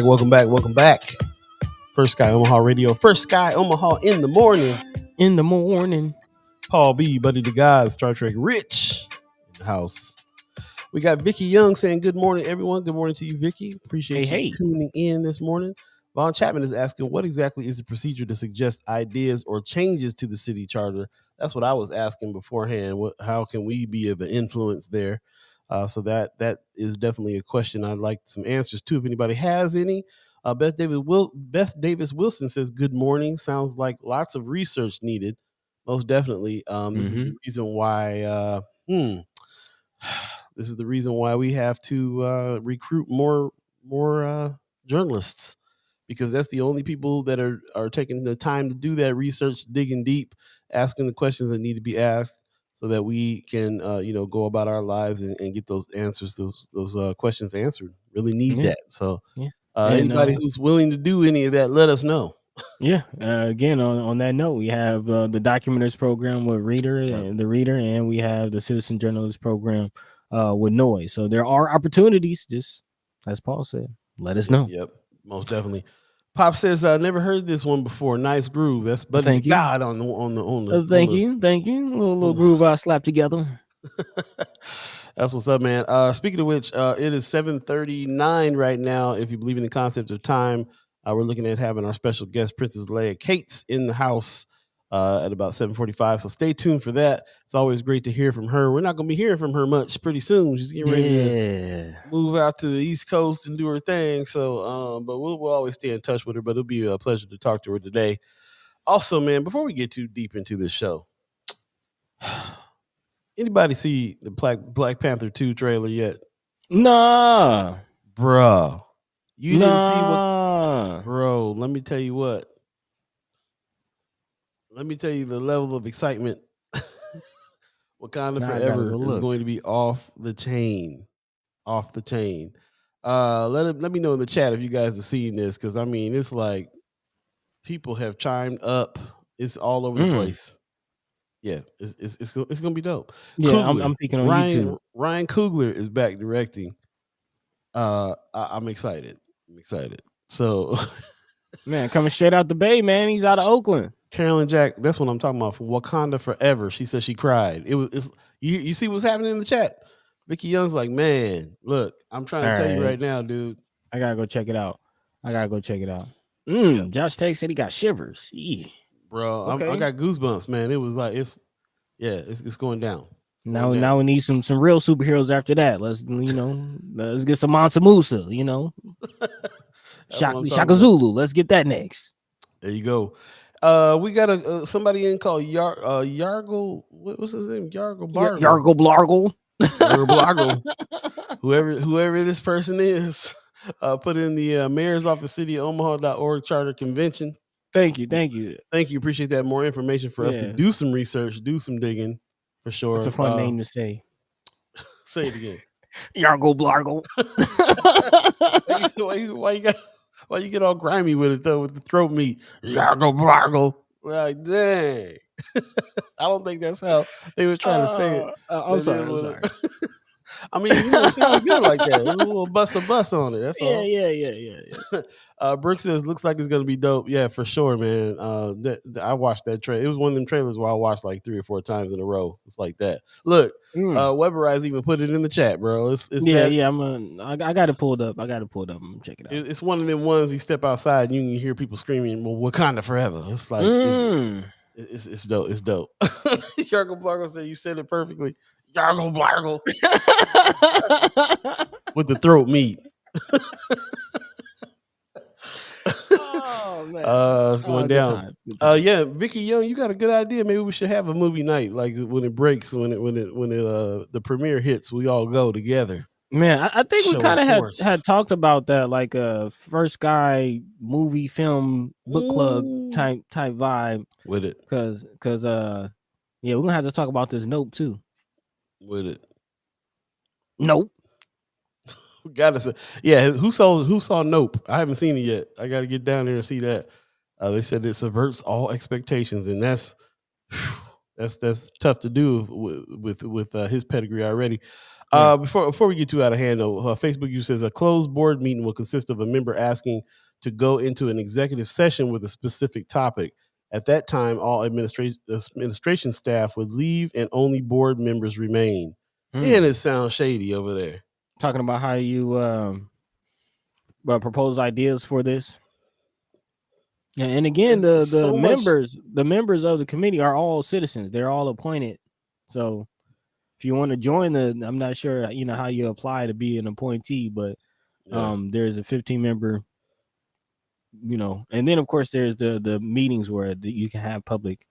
Welcome back. First Sky Omaha Radio, First Sky Omaha in the morning. In the morning. Paul B, Buddi3 Da Gawd, Star Trek Rich in the house. We got Vicky Young saying good morning, everyone. Good morning to you, Vicky. Appreciate you tuning in this morning. Vaughn Chapman is asking, what exactly is the procedure to suggest ideas or changes to the city charter? That's what I was asking beforehand. How can we be of an influence there? So that is definitely a question I'd like some answers to, if anybody has any. Beth Davis Wilson says, good morning. Sounds like lots of research needed. Most definitely. This is the reason why this is the reason why we have to recruit more journalists, because that's the only people that are taking the time to do that research, digging deep, asking the questions that need to be asked, so that we can go about our lives and get those answers, those questions answered. Really need that. So anybody who's willing to do any of that, let us know. Yeah. Again, on that note, we have the Documenters program with the Reader, and we have the Citizen Journalist program with Noise. So there are opportunities. Just as Paul said, let us know. Yep, most definitely. Pop says, I never heard this one before. Nice groove. That's Buddi3 Da Gawd on the thank you. Little groove I slapped together. That's what's up, man. Speaking of which, it is 7:39 right now. If you believe in the concept of time, we're looking at having our special guest, Princess Leah Cates, in the house at about 7:45. So stay tuned for that. It's always great to hear from her. We're not going to be hearing from her much pretty soon. She's getting ready to move out to the East Coast and do her thing. So, but we'll always stay in touch with her. But it'll be a pleasure to talk to her today. Also, man, before we get too deep into this show, Anybody see the Black Panther 2 trailer yet? Nah. Bruh. You didn't see what? Nah. Bro, let me tell you what. Let me tell you the level of excitement. Wakanda Now I gotta Forever go is look. going to be off the chain. Off the chain. Let me know in the chat if you guys have seen this, because I mean it's like people have chimed up. It's all over the place. Yeah, it's gonna be dope. Yeah, Coogler, I'm peeking on YouTube. Ryan Coogler is back directing. I'm excited. I'm excited. So, Man, coming straight out the Bay, man. He's out of Oakland. Carolyn Jack, that's what I'm talking about. From Wakanda Forever. She said she cried. It's you see what's happening in the chat. Vicky Young's like, man, look, I'm trying to tell you right now, dude. I gotta go check it out. Yeah. Josh Tex said he got shivers. Bro, Okay. I got goosebumps, man. It was like it's going down. Now we need some real superheroes after that. Let's get some Mansa Musa, Shaka Zulu. Let's get that next. There you go. We got somebody in called Yargle. What's his name? Yargle Blargle. Yargle Blargle. Yargle Blargle. Whoever this person is, put in the mayor's office cityomaha.org charter convention. Thank you. Appreciate that. More information for us to do some research, do some digging, for sure. It's a fun name to say. Say it again. Yargle Blargle. Why you get all grimy with it though, with the throat meat? Yargle Blargle. Like, dang. I don't think that's how they were trying to say it. I'm sorry. I mean, it sounds good like that. A little bus on it. That's all. Yeah. Brooke says, looks like it's gonna be dope. Yeah, for sure, man. I watched that trailer. It was one of them trailers where I watched like 3 or 4 times in a row. It's like that. Look, Weberize even put it in the chat, bro. I got it pulled up. I'm gonna check it out. It's one of them ones you step outside and you can hear people screaming, "Well, Wakanda Forever." It's like it's dope. It's dope. Yargle Blargle said you said it perfectly. Yargle Blargle with the throat meat. Oh man, it's going down. Yeah, Vicky Young, you got a good idea. Maybe we should have a movie night, like when it breaks, when the premiere hits, we all go together. Man, I think we kind of had talked about that, like a First Sky movie film book club type vibe with it, because we're gonna have to talk about this Nope too. With it, Nope. Gotta say, yeah. Who saw Nope? I haven't seen it yet. I got to get down there and see that. They said it subverts all expectations, and that's tough to do with his pedigree already. Before we get too out of hand, though, Facebook user says a closed board meeting will consist of a member asking to go into an executive session with a specific topic. At that time, all administration staff would leave, and only board members remain. And it sounds shady over there. Talking about how you propose ideas for this. Yeah, and again, the members of the committee are all citizens. They're all appointed. So if you want to join I'm not sure how you apply to be an appointee, but there's a 15-member, and then of course there's the meetings where you can have public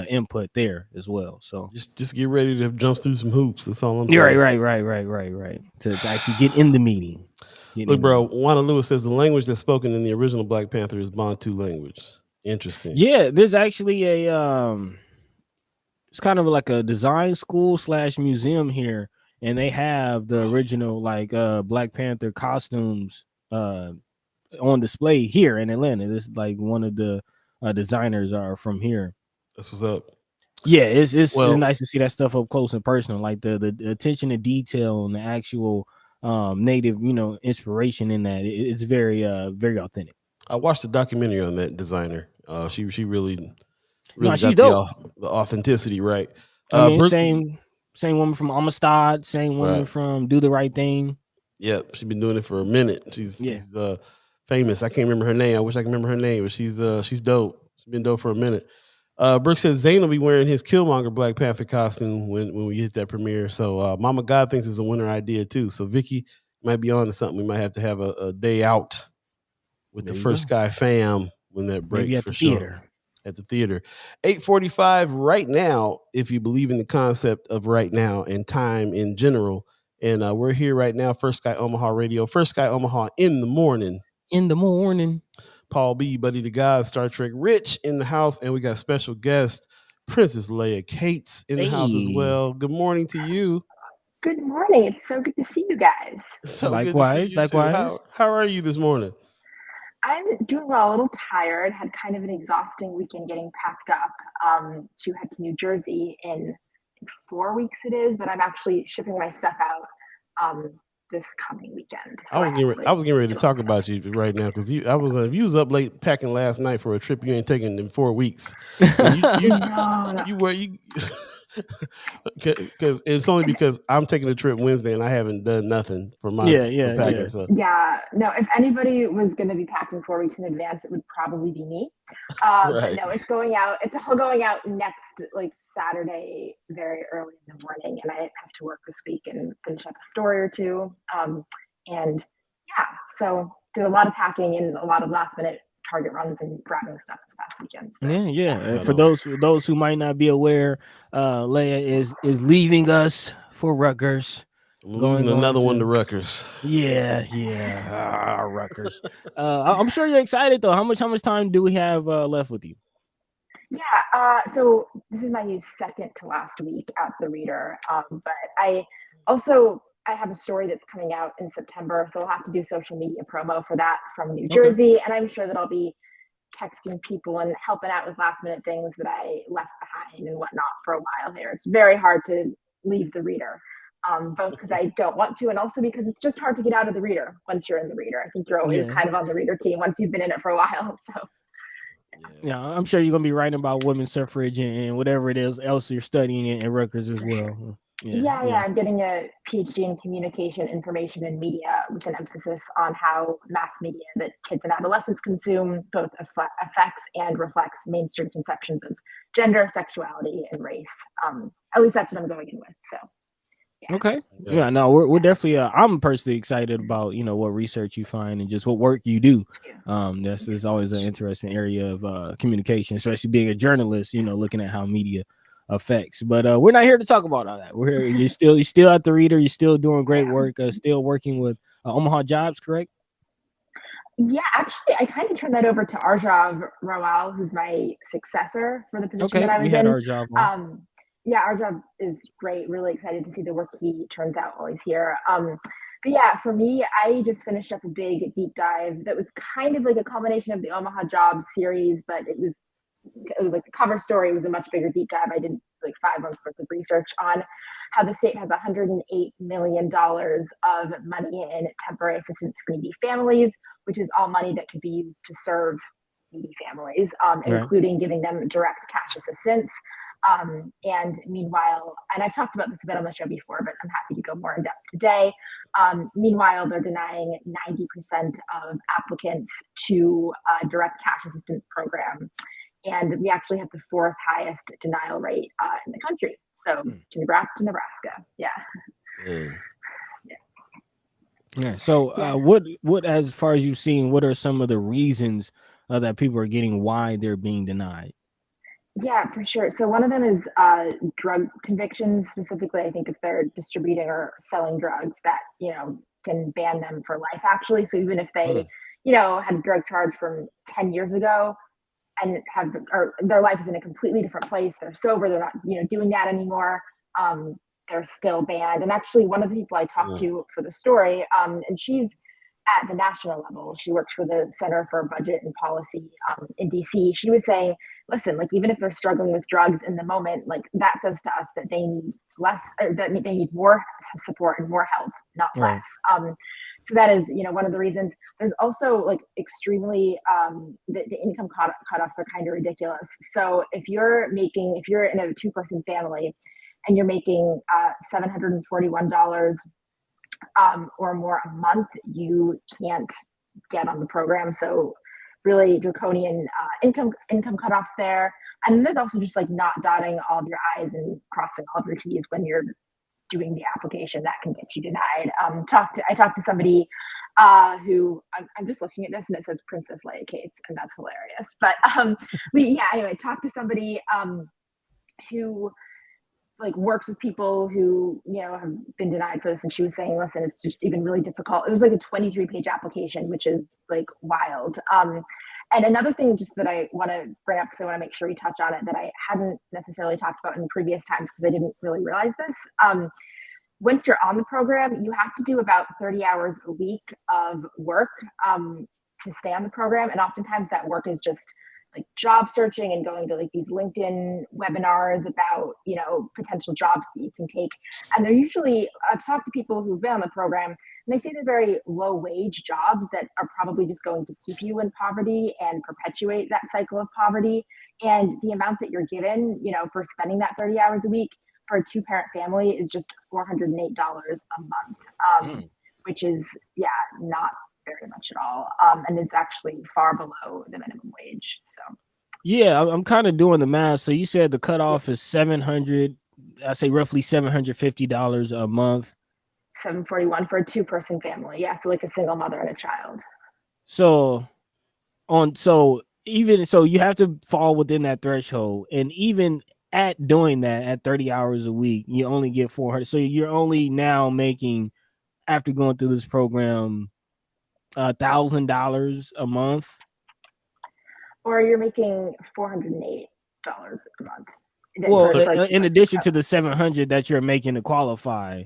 input there as well. So just get ready to jump through some hoops. That's all I'm saying. Right. To actually get in the meeting. Look, bro, Wanda Lewis says the language that's spoken in the original Black Panther is Bantu language. Interesting. Yeah, there's actually it's kind of like a design school / museum here, and they have the original Black Panther costumes on display here in Atlanta. This is like one of the designers are from here. That's what's up. Yeah, it's nice to see that stuff up close and personal, like the attention to detail and the actual native inspiration in that. It's very very authentic. I watched a documentary on that designer. She really got the authenticity right. I mean, same woman from Amistad, same woman from Do the Right Thing. Yep, she's been doing it for a minute. She's famous. I can't remember her name. I wish I could remember her name, but she's dope. She's been dope for a minute. Brooke says Zayn will be wearing his Killmonger Black Panther costume when we hit that premiere. So Mama God thinks it's a winner idea too. So Vicky might be on to something. We might have to have a day out with the First Sky fam when that breaks, maybe at for the sure. theater. at the theater. 8:45 right now, if you believe in the concept of right now and time in general. And we're here right now, First Sky Omaha Radio, First Sky Omaha in the morning. In the morning. Paul B, Buddi3 Da Gawd, Star Trek Rich in the house, and we got special guest Princess Leah Cates in the house as well. Good morning to you. Good morning. It's so good to see you guys. So likewise, good to see you likewise. too. How are you this morning? I'm doing well, a little tired. Had kind of an exhausting weekend getting packed up to head to New Jersey in 4 weeks it is, but I'm actually shipping my stuff out this coming weekend. So I was getting ready to talk about you right now because you was up late packing last night for a trip you ain't taken in 4 weeks. You were because it's only because I'm taking a trip Wednesday and I haven't done nothing for my packing. Yeah. So. No, if anybody was going to be packing 4 weeks in advance, it would probably be me. Right. But no, it's going out. It's all going out next Saturday, very early in the morning, and I have to work this week and finish up a story or two. And yeah, so did a lot of packing and a lot of last minute Target runs and grabbing stuff this past weekend. So, yeah. For those who might not be aware, Leah is leaving us for Rutgers. Losing another one to Rutgers. Yeah. Rutgers. I'm sure you're excited though. How much time do we have left with you? Yeah. So this is my second to last week at the Reader. But I have a story that's coming out in September, so I'll have to do social media promo for that from New Jersey, and I'm sure that I'll be texting people and helping out with last minute things that I left behind and whatnot for a while here. It's very hard to leave the Reader, both because I don't want to and also because it's just hard to get out of the Reader once you're in the Reader. I think you're always kind of on the Reader team once you've been in it for a while. So. Yeah, I'm sure you're gonna be writing about women's suffrage and whatever it is else you're studying in Rutgers as well. Yeah. I'm getting a PhD in communication, information, and media with an emphasis on how mass media that kids and adolescents consume both affects and reflects mainstream conceptions of gender, sexuality, and race. At least that's what I'm going in with. So. Yeah. Okay. Yeah. No, we're definitely. I'm personally excited about what research you find and just what work you do. This is always an interesting area of communication, especially being a journalist. Looking at how media affects. But we're not here to talk about all that. We're here. You're still at the Reader. You're still doing great work. Still working with Omaha Jobs, correct? Yeah, actually, I kind of turned that over to Arjav Rawal, who's my successor for the position that I was in. Arjav Yeah, Arjav is great. Really excited to see the work he turns out while he's here. But yeah, for me, I just finished up a big deep dive that was kind of like a combination of the Omaha Jobs series, but it was like the cover story was a much bigger deep dive. I did like 5 months worth of research on how the state has $108 million of money in temporary assistance for needy families, which is all money that could be used to serve needy families, including giving them direct cash assistance. And meanwhile, and I've talked about this a bit on the show before, but I'm happy to go more in depth today. Meanwhile, they're denying 90% of applicants to a direct cash assistance program. And we actually have the 4th highest denial rate in the country. So congrats to Nebraska. Yeah. So what, as far as you've seen, what are some of the reasons that people are getting why they're being denied? Yeah, for sure. So one of them is drug convictions, specifically, I think if they're distributing or selling drugs that, can ban them for life, actually. So even if they, had a drug charge from 10 years ago and their life is in a completely different place, they're sober, they're not, doing that anymore, they're still banned. And actually one of the people I talked to for the story, and she's at the national level, she works for the Center for Budget and Policy in DC. She was saying, listen, like even if they're struggling with drugs in the moment, like that says to us that they need less, or that they need more support and more help, not less. So that is, one of the reasons. There's also like extremely, the income cutoffs are kind of ridiculous. So if you're in a 2-person family and you're making $741 or more a month, you can't get on the program. So really draconian income cutoffs there. And there's also just like not dotting all of your I's and crossing all of your T's when you're doing the application that can get you denied. I talked to somebody who I'm just looking at this and it says Princess Leah Cates, and that's hilarious. But anyway, talked to somebody who like works with people who have been denied for this, and she was saying, listen, it's just even really difficult. It was like a 23-page application, which is like wild. And another thing just that I want to bring up, because I want to make sure we touch on it, that I hadn't necessarily talked about in previous times because I didn't really realize this. Once you're on the program, you have to do about 30 hours a week of work to stay on the program. And oftentimes that work is just like job searching and going to like these LinkedIn webinars about, potential jobs that you can take. And they're usually, I've talked to people who've been on the program, and they say they're very low wage jobs that are probably just going to keep you in poverty and perpetuate that cycle of poverty. And the amount that you're given, for spending that 30 hours a week for a 2-parent family is just $408 a month, which is, not very much at all, and is actually far below the minimum wage. So, yeah, I'm kind of doing the math. So you said the cutoff is $700, I say roughly $750 a month. $741 for a 2-person family. Yeah, so like a single mother and a child. So you have to fall within that threshold, and even at doing that at 30 hours a week, you only get 400. So you're only now making, after going through this program, $1,000 a month, or you're making $408 a month. Well, in addition to the 700 that you're making to qualify.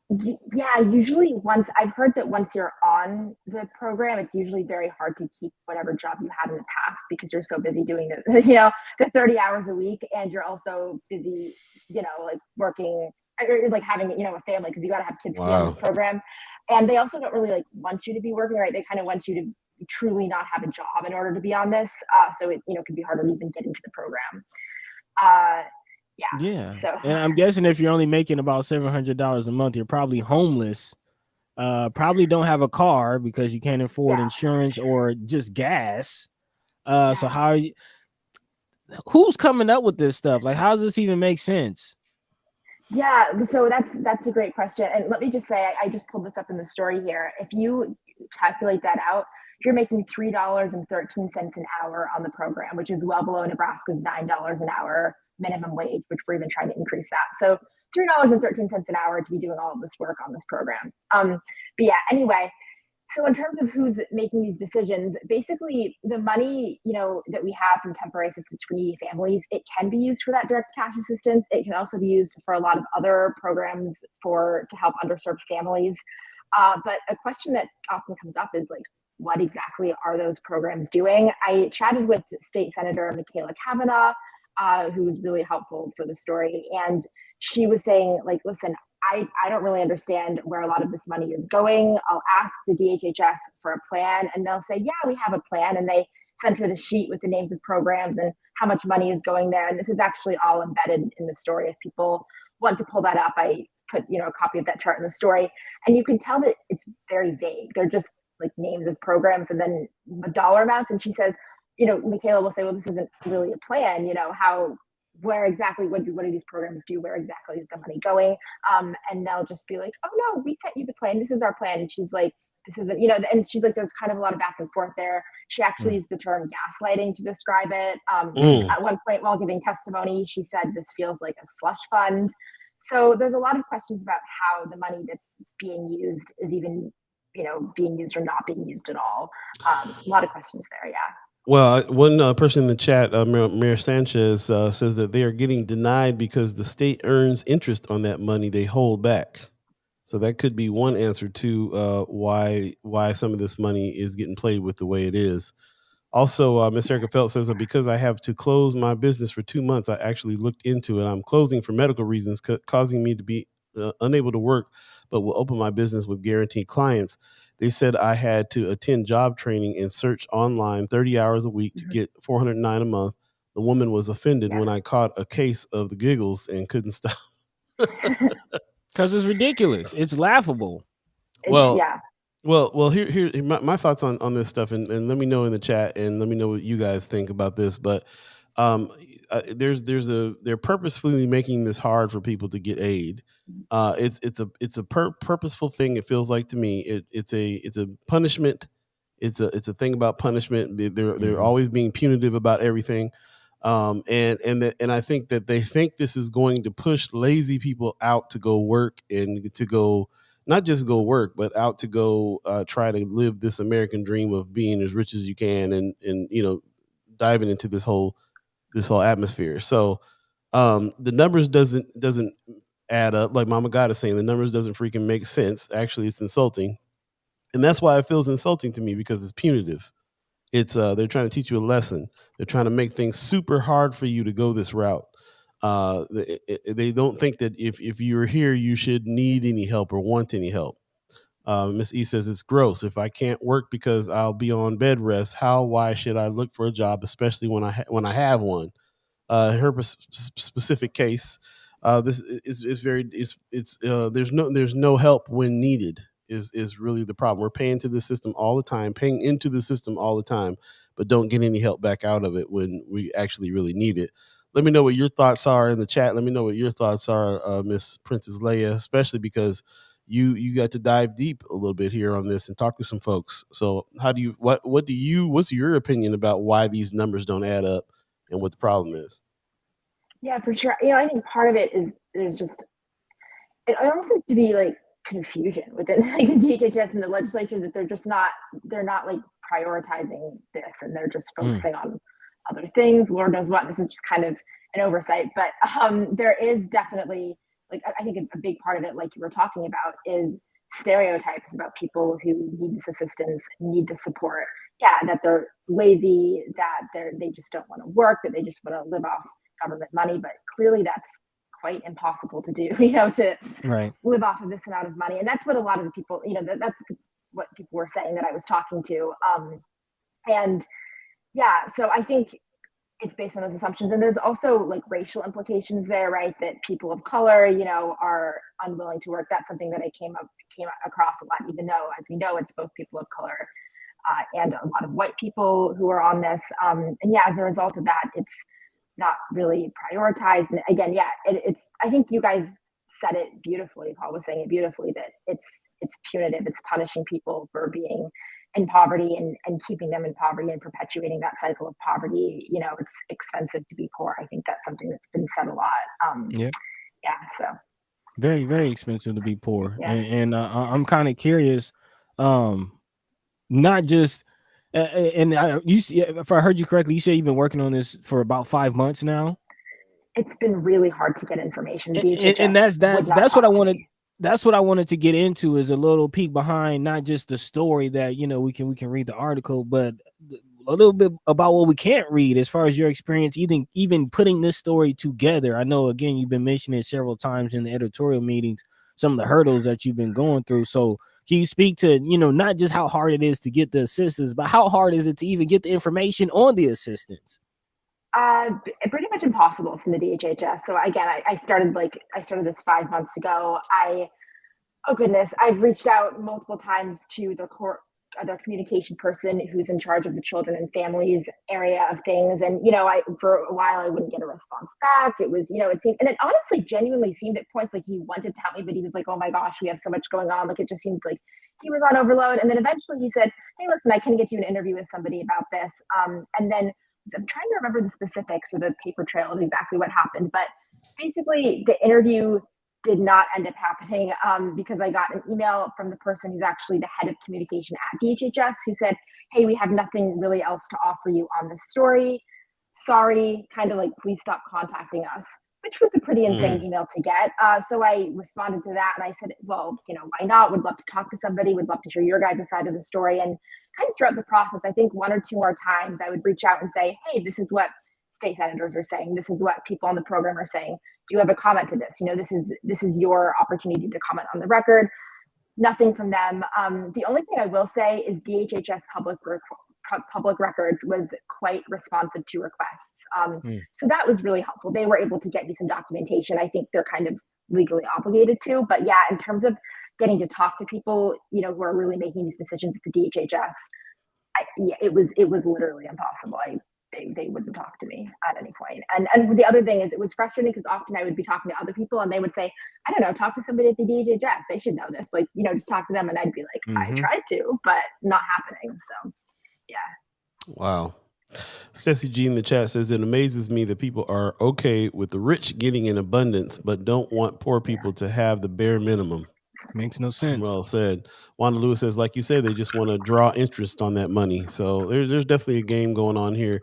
Yeah, usually I've heard that once you're on the program, it's usually very hard to keep whatever job you had in the past because you're so busy doing the 30 hours a week, and you're also busy, like working, or like having, a family, because you got to have kids to be on this program. And they also don't really like want you to be working, right? They kind of want you to truly not have a job in order to be on this. So it, could be harder to even get into the program. Yeah. So, and I'm guessing if you're only making about $700 a month, you're probably homeless. Probably don't have a car because you can't afford insurance or just gas. So who's coming up with this stuff? Like, how does this even make sense? Yeah, so that's a great question. And let me just say, I just pulled this up in the story here. If you calculate that out, you're making $3.13 an hour on the program, which is well below Nebraska's $9 an hour minimum wage, which we're even trying to increase that. So $3.13 an hour to be doing all of this work on this program. But yeah, anyway, so in terms of who's making these decisions, basically the money, that we have from temporary assistance for needy families, it can be used for that direct cash assistance. It can also be used for a lot of other programs to help underserved families. But a question that often comes up is like, what exactly are those programs doing? I chatted with State Senator Michaela Cavanaugh, who was really helpful for the story. And she was saying, like, listen, I don't really understand where a lot of this money is going. I'll ask the DHHS for a plan, and they'll say, yeah, we have a plan. And they sent her the sheet with the names of programs and how much money is going there. And this is actually all embedded in the story. If people want to pull that up, I put, a copy of that chart in the story. And you can tell that it's very vague. They're just like names of programs and then dollar amounts. And she says, Michaela will say, well, this isn't really a plan, where exactly, what do these programs do? Where exactly is the money going? And they'll just be like, oh no, we sent you the plan. This is our plan. And she's like, this isn't, and she's like, there's kind of a lot of back and forth there. She actually used the term gaslighting to describe it. At one point while giving testimony, she said, this feels like a slush fund. So there's a lot of questions about how the money that's being used is even, being used or not being used at all. A lot of questions there. Yeah. Well, one person in the chat, Mayor Sanchez, says that they are getting denied because the state earns interest on that money they hold back. So that could be one answer to why some of this money is getting played with the way it is. Also, Miss Erica Felt says that because I have to close my business for 2 months, I actually looked into it. I'm closing for medical reasons, causing me to be unable to work, but will open my business with guaranteed clients. They said I had to attend job training and search online 30 hours a week to get $409 a month. The woman was offended when I caught a case of the giggles and couldn't stop. Because it's ridiculous. It's laughable. Well, here my thoughts on this stuff, and let me know in the chat, and let me know what you guys think about this. But They're purposefully making this hard for people to get aid. It's a purposeful thing. It feels like to me. It's a punishment. It's a thing about punishment. They're always being punitive about everything. And I think that they think this is going to push lazy people out to go work and to go not just go work, but out to go try to live this American dream of being as rich as you can and diving into this whole atmosphere. So the numbers doesn't add up. Like Mama God is saying, the numbers doesn't freaking make sense. Actually, it's insulting. And that's why it feels insulting to me, because it's punitive. It's they're trying to teach you a lesson. They're trying to make things super hard for you to go this route. They don't think that if you're here, you should need any help or want any help. Miss E says it's gross. If I can't work because I'll be on bed rest, why should I look for a job, especially when I have one? Her specific case, this is very there's no help when needed is really the problem. We're paying to the system all the time, paying into the system all the time, but don't get any help back out of it when we actually really need it. Let me know what your thoughts are in the chat. Let me know what your thoughts are, Miss Princess Leia, especially because you got to dive deep a little bit here on this and talk to some folks. So what's your opinion about why these numbers don't add up and what the problem is? Yeah, for sure. I think part of it is it almost seems to be like confusion within like the DHHS and the legislature, that they're not like prioritizing this, and they're just focusing on other things. Lord knows what. This is just kind of an oversight, but there is definitely, like, I think a big part of it, like you were talking about, is stereotypes about people who need this assistance, need the support. Yeah, that they're lazy, that they just don't want to work, that they just want to live off government money. But clearly that's quite impossible to do, to live off of this amount of money. And that's what a lot of the people, that's what people were saying that I was talking to. And yeah, so I think it's based on those assumptions. And there's also like racial implications there, right? That people of color, are unwilling to work. That's something that I came across a lot, even though, as we know, it's both people of color and a lot of white people who are on this. And yeah, as a result of that, it's not really prioritized. And again, yeah, it's, I think you guys said it beautifully. Paul was saying it beautifully, that it's punitive. It's punishing people for being in poverty and keeping them in poverty and perpetuating that cycle of poverty. It's expensive to be poor. I think that's something that's been said a lot. Yeah. So very, very expensive to be poor. Yeah. And I'm kind of curious, not just, if I heard you correctly, you said you've been working on this for about 5 months now. It's been really hard to get information. And that's what I wanted. That's what I wanted to get into, is a little peek behind not just the story that we can read the article, but a little bit about what we can't read as far as your experience even putting this story together. I know, again, you've been mentioning it several times in the editorial meetings, some of the hurdles that you've been going through. So can you speak to not just how hard it is to get the assistance, but how hard is it to even get the information on the assistance? Pretty much impossible from the DHHS. So again, I started this 5 months ago. Oh goodness, I've reached out multiple times to their communication person who's in charge of the children and families area of things. And, for a while I wouldn't get a response back. It was, it seemed, and it honestly genuinely seemed at points like he wanted to help me, but he was like, oh my gosh, we have so much going on. Like, it just seemed like he was on overload. And then eventually he said, hey, listen, I can get you an interview with somebody about this. And then I'm trying to remember the specifics or the paper trail of exactly what happened, but basically the interview did not end up happening because I got an email from the person who's actually the head of communication at DHHS, who said, hey, we have nothing really else to offer you on this story. Sorry, kind of like, please stop contacting us, which was a pretty insane email to get. So I responded to that and I said, well, why not? Would love to talk to somebody, would love to hear your guys' side of the story. And kind of throughout the process, I think 1 or 2 more times I would reach out and say, hey, this is what state senators are saying. This is what people on the program are saying. Do you have a comment to this? This is your opportunity to comment on the record. Nothing from them. The only thing I will say is DHHS public records was quite responsive to requests. So that was really helpful. They were able to get me some documentation. I think they're kind of legally obligated to, but yeah, in terms of getting to talk to people, who are really making these decisions at the DHHS, it was literally impossible. they wouldn't talk to me at any point. And the other thing is, it was frustrating because often I would be talking to other people and they would say, I don't know, talk to somebody at the DHHS. They should know this. Like, just talk to them. And I'd be like, I tried to, but not happening. So, yeah. Wow. Ceci G in the chat says, it amazes me that people are okay with the rich getting in abundance, but don't want poor people to have the bare minimum. Makes no sense. Well said. Wanda Lewis says, like you said, they just want to draw interest on that money. So there's definitely a game going on here.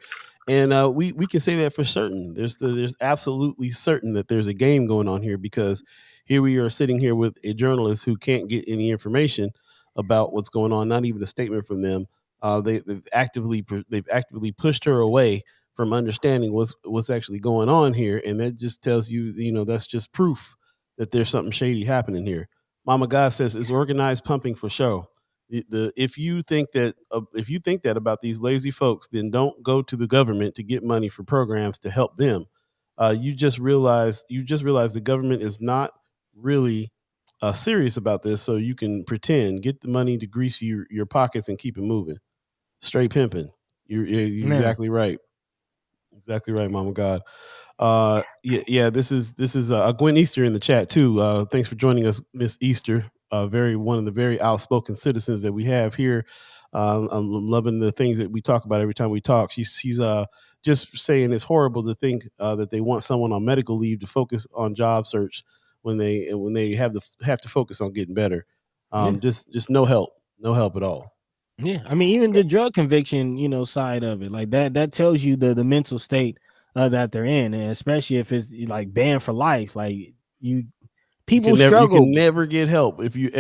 And we can say that for certain. There's absolutely certain that there's a game going on here, because here we are sitting here with a journalist who can't get any information about what's going on, not even a statement from them. They've actively pushed her away from understanding what's actually going on here, and that just tells you, that's just proof that there's something shady happening here. Mama God says, it's organized pumping for show. If you think that about these lazy folks, then don't go to the government to get money for programs to help them. You just realize the government is not really serious about this, so you can pretend, get the money to grease your pockets and keep it moving. Straight pimping. You're exactly right. Exactly right, Mama God. This is Gwen Easter in the chat too. Thanks for joining us, Miss Easter. One of the very outspoken citizens that we have here. I'm loving the things that we talk about every time we talk. She's just saying it's horrible to think that they want someone on medical leave to focus on job search when they have to focus on getting better. Just no help at all. Yeah, I mean, even the drug conviction, side of it, like that tells you the mental state that they're in, and especially if it's like banned for life, like people struggle. You can never get help if you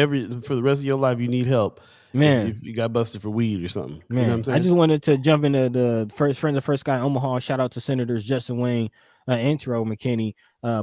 for the rest of your life you need help. Man, if you got busted for weed or something. Man, you know what I'm saying? I just wanted to jump into the friends of First Sky Omaha. Shout out to Senators Justin Wayne and Terrell McKinney.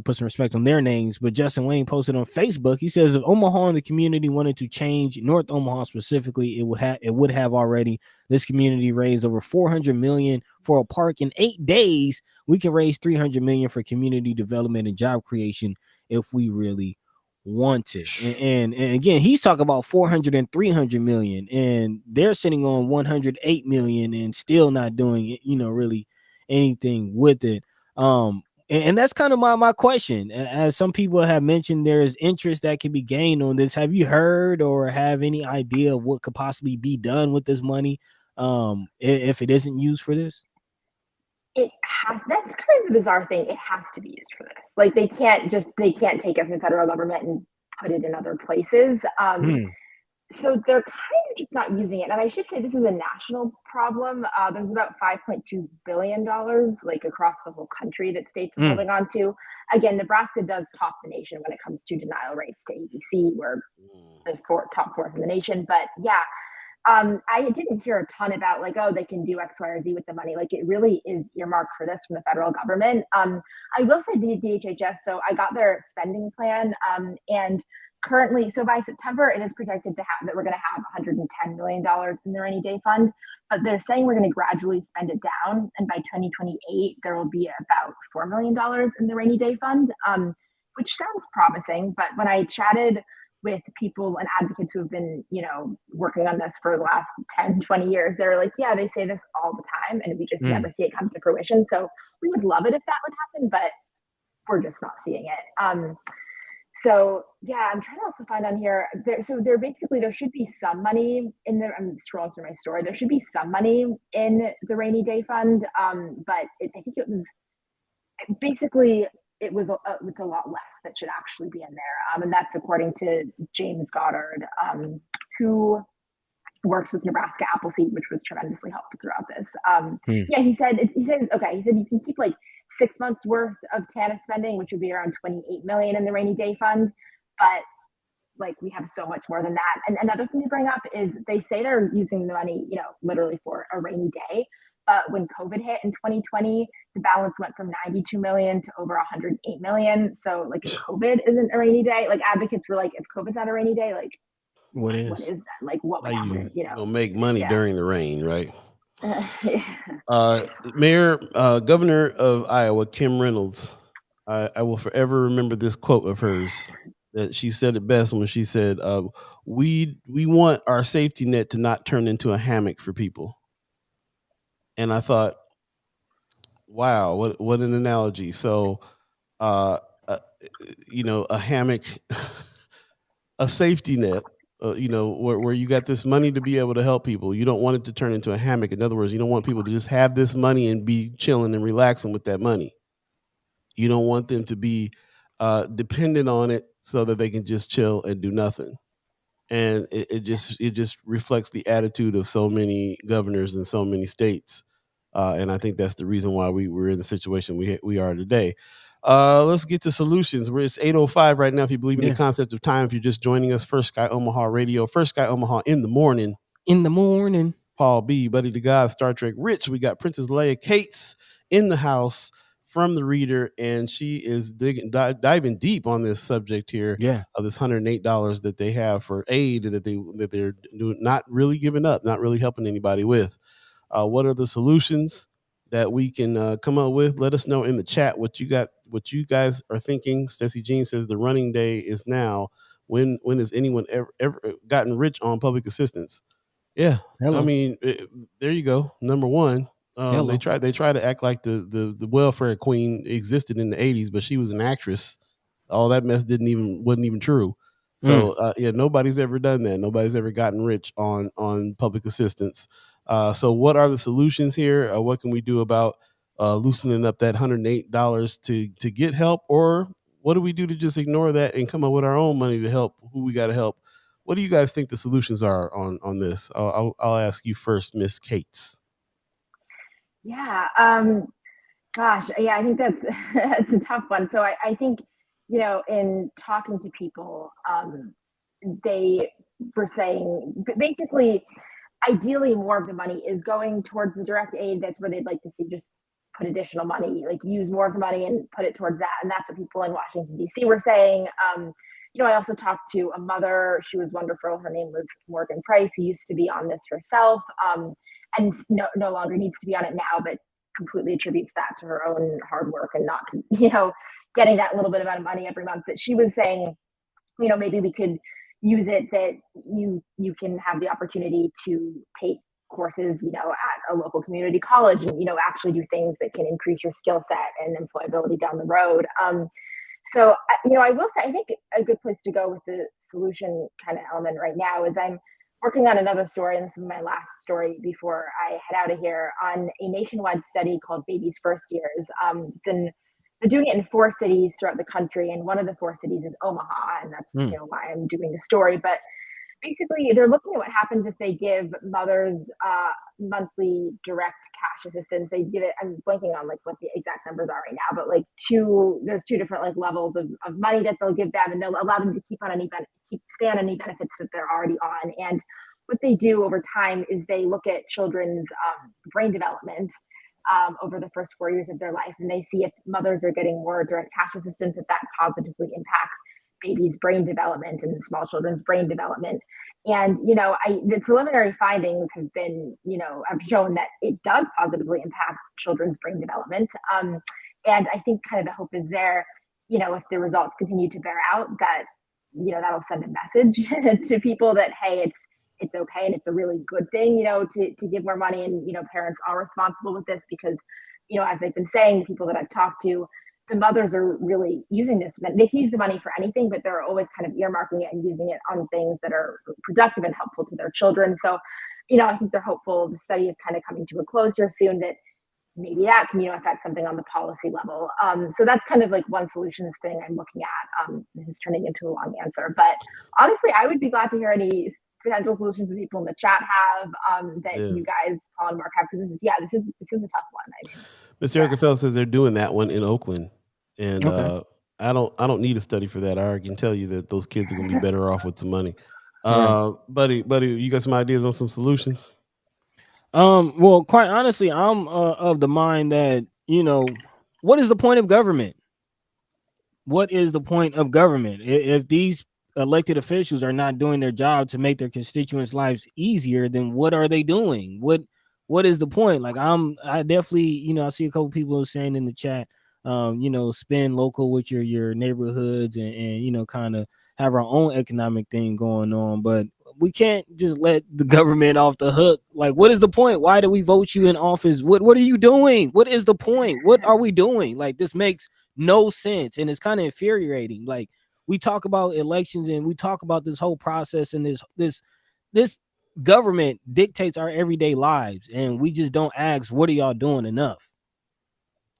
Put some respect on their names. But Justin Wayne posted on Facebook. He says, if Omaha and the community wanted to change, North Omaha specifically, it would have already. This community raised over $400 million for a park in 8 days. We can raise $300 million for community development and job creation if we really wanted. And again, he's talking about 400 and 300 million, and they're sitting on 108 million and still not doing it, really anything with it. And that's kind of my question. As some people have mentioned, there's interest that can be gained on this. Have you heard or have any idea of what could possibly be done with this money if it isn't used for this? That's kind of the bizarre thing. It has to be used for this. Like, they can't take it from the federal government and put it in other places. So they're kind of just not using it. And I should say this is a national problem. There's about $5.2 billion like across the whole country that states are holding on to. Again, Nebraska does top the nation when it comes to denial rates to ABC. We're the top fourth in the nation. But yeah, I didn't hear a ton about like, oh, they can do X, Y, or Z with the money. Like, it really is earmarked for this from the federal government. I will say the DHHS, so I got their spending plan, and currently, so by September, it is projected that we're going to have $110 million in the rainy day fund, but they're saying we're going to gradually spend it down, and by 2028, there will be about $4 million in the rainy day fund, which sounds promising. But when I chatted with people and advocates who have been, working on this for the last 10, 20 years, they're like, yeah, they say this all the time, and we just never see it come to fruition. So we would love it if that would happen, but we're just not seeing it. So yeah, I'm trying to also find on here. There should be some money in there. I'm scrolling through my story. There should be some money in the rainy day fund, but I think it was basically it's a lot less that should actually be in there. And that's according to James Goddard, who works with Nebraska Appleseed, which was tremendously helpful throughout this. Yeah, he said you can keep like 6 months worth of TANF spending, which would be around 28 million in the rainy day fund. But like, we have so much more than that. And another thing to bring up is they say they're using the money, literally for a rainy day. But when COVID hit in 2020, the balance went from 92 million to over 108 million. So like, if COVID isn't a rainy day, like, advocates were like, if COVID's not a rainy day, like, what is that? Like, what would happen? You'll make money during the rain, right? Mayor, Governor of Iowa, Kim Reynolds. I will forever remember this quote of hers. That she said it best when she said, "We want our safety net to not turn into a hammock for people." And I thought, Wow, what an analogy. So, uh, uh a hammock, a safety net. Where you got this money to be able to help people. You don't want it to turn into a hammock. In other words, you don't want people to just have this money and be chilling and relaxing with that money. You don't want them to be dependent on it so that they can just chill and do nothing. And it just reflects the attitude of so many governors in so many states. And I think that's the reason why we're in the situation we are today. Let's get to solutions. It's 8:05 right now. If you believe in the concept of time, if you're just joining us, First Sky Omaha Radio, First Sky Omaha in the morning. Paul B, Buddi3 Da Gawd, Star Trek Rich. We got Princess Leah Cates in the house from the Reader, and she is diving deep on this subject here of this $108 that they have for aid that they're not really giving up, not really helping anybody with. What are the solutions that we can come up with? Let us know in the chat what you guys are thinking. Stacey Jean says the running day is now. When has anyone ever gotten rich on public assistance? Yeah, Hello. I mean, there you go. Number one, they try to act like the welfare queen existed in the 80s, but she was an actress. All that mess wasn't even true. So nobody's ever done that. Nobody's ever gotten rich on public assistance. So what are the solutions here? What can we do about loosening up that $108 to get help, or what do we do to just ignore that and come up with our own money to help who we got to help? What do you guys think the solutions are on this? I'll ask you first, Miss Cates. Yeah. Gosh. Yeah, I think that's a tough one. So I think, in talking to people, they were saying basically, ideally more of the money is going towards the direct aid. That's where they'd like to see just put additional money, like use more of the money and put it towards that. And that's what people in Washington, D.C. were saying. I also talked to a mother. She was wonderful. Her name was Morgan Price, who used to be on this herself, and no longer needs to be on it now, but completely attributes that to her own hard work and not to, getting that little bit amount of money every month. That she was saying, maybe we could use it that you can have the opportunity to take courses, at a local community college and, actually do things that can increase your skill set and employability down the road. So, I will say, I think a good place to go with the solution kind of element right now is I'm working on another story, and this is my last story before I head out of here, on a nationwide study called Baby's First Years. They're doing it in 4 cities throughout the country, and one of the 4 cities is Omaha, and that's why I'm doing the story. But basically, they're looking at what happens if they give mothers monthly direct cash assistance. They give it, I'm blanking on like what the exact numbers are right now, but like there's 2 different like levels of money that they'll give them, and they'll allow them to stay on any benefits that they're already on. And what they do over time is they look at children's brain development over the first 4 years of their life, and they see if mothers are getting more direct cash assistance, if that positively impacts babies' brain development and small children's brain development. And, the preliminary findings have been, have shown that it does positively impact children's brain development. And I think kind of the hope is there, if the results continue to bear out, that, that'll send a message to people that, hey, it's okay and it's a really good thing, to give more money. And, parents are responsible with this because, as they've been saying, people that I've talked to, the mothers are really using this. They can use the money for anything, but they're always kind of earmarking it and using it on things that are productive and helpful to their children. So, I think they're hopeful. The study is kind of coming to a close here soon, that maybe that can, affect something on the policy level. So that's kind of like one solutions thing I'm looking at. This is turning into a long answer, but honestly, I would be glad to hear any potential solutions that people in the chat have that you guys, Paul and Mark, have, because this is a tough one. I mean, Miss Erica Fell says they're doing that one in Oakland, and I don't need a study for that. I can tell you that those kids are going to be better off with some money. Buddy, you got some ideas on some solutions? Well, quite honestly, I'm of the mind that, what is the point of government? What is the point of government if these elected officials are not doing their job to make their constituents' lives easier? Then what are they doing? What is the point? Like, I definitely, I see a couple people saying in the chat, spend local with your neighborhoods and kind of have our own economic thing going on. But we can't just let the government off the hook. Like, what is the point? Why do we vote you in office? What are you doing? What is the point? What are we doing? Like, this makes no sense, and it's kind of infuriating. Like, we talk about elections and we talk about this whole process, and this government dictates our everyday lives, and we just don't ask, what are y'all doing enough?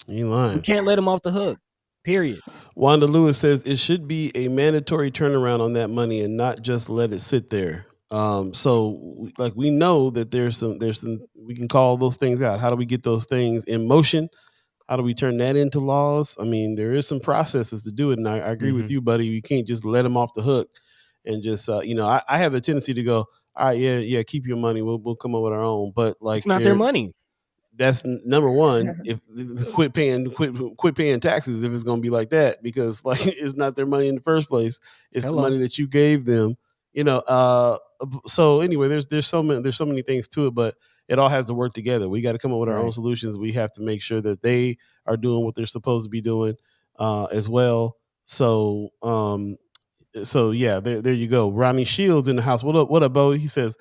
You lying. We can't let them off the hook. Period. Wanda Lewis says it should be a mandatory turnaround on that money and not just let it sit there. So we know that there's some we can call those things out. How do we get those things in motion? How do we turn that into laws? I mean, there is some processes to do it, and I agree with you, buddy. You can't just let them off the hook and just I have a tendency to go, all right, yeah, keep your money. We'll come up with our own, but like it's not their money. That's number one. If quit paying taxes if it's going to be like that, because like it's not their money in the first place. It's the money that you gave them. So anyway, there's so many things to it, but it all has to work together. We got to come up with our own solutions. We have to make sure that they are doing what they're supposed to be doing as well. So yeah, there you go. Ronnie Shields in the house. What up, Bo? He says,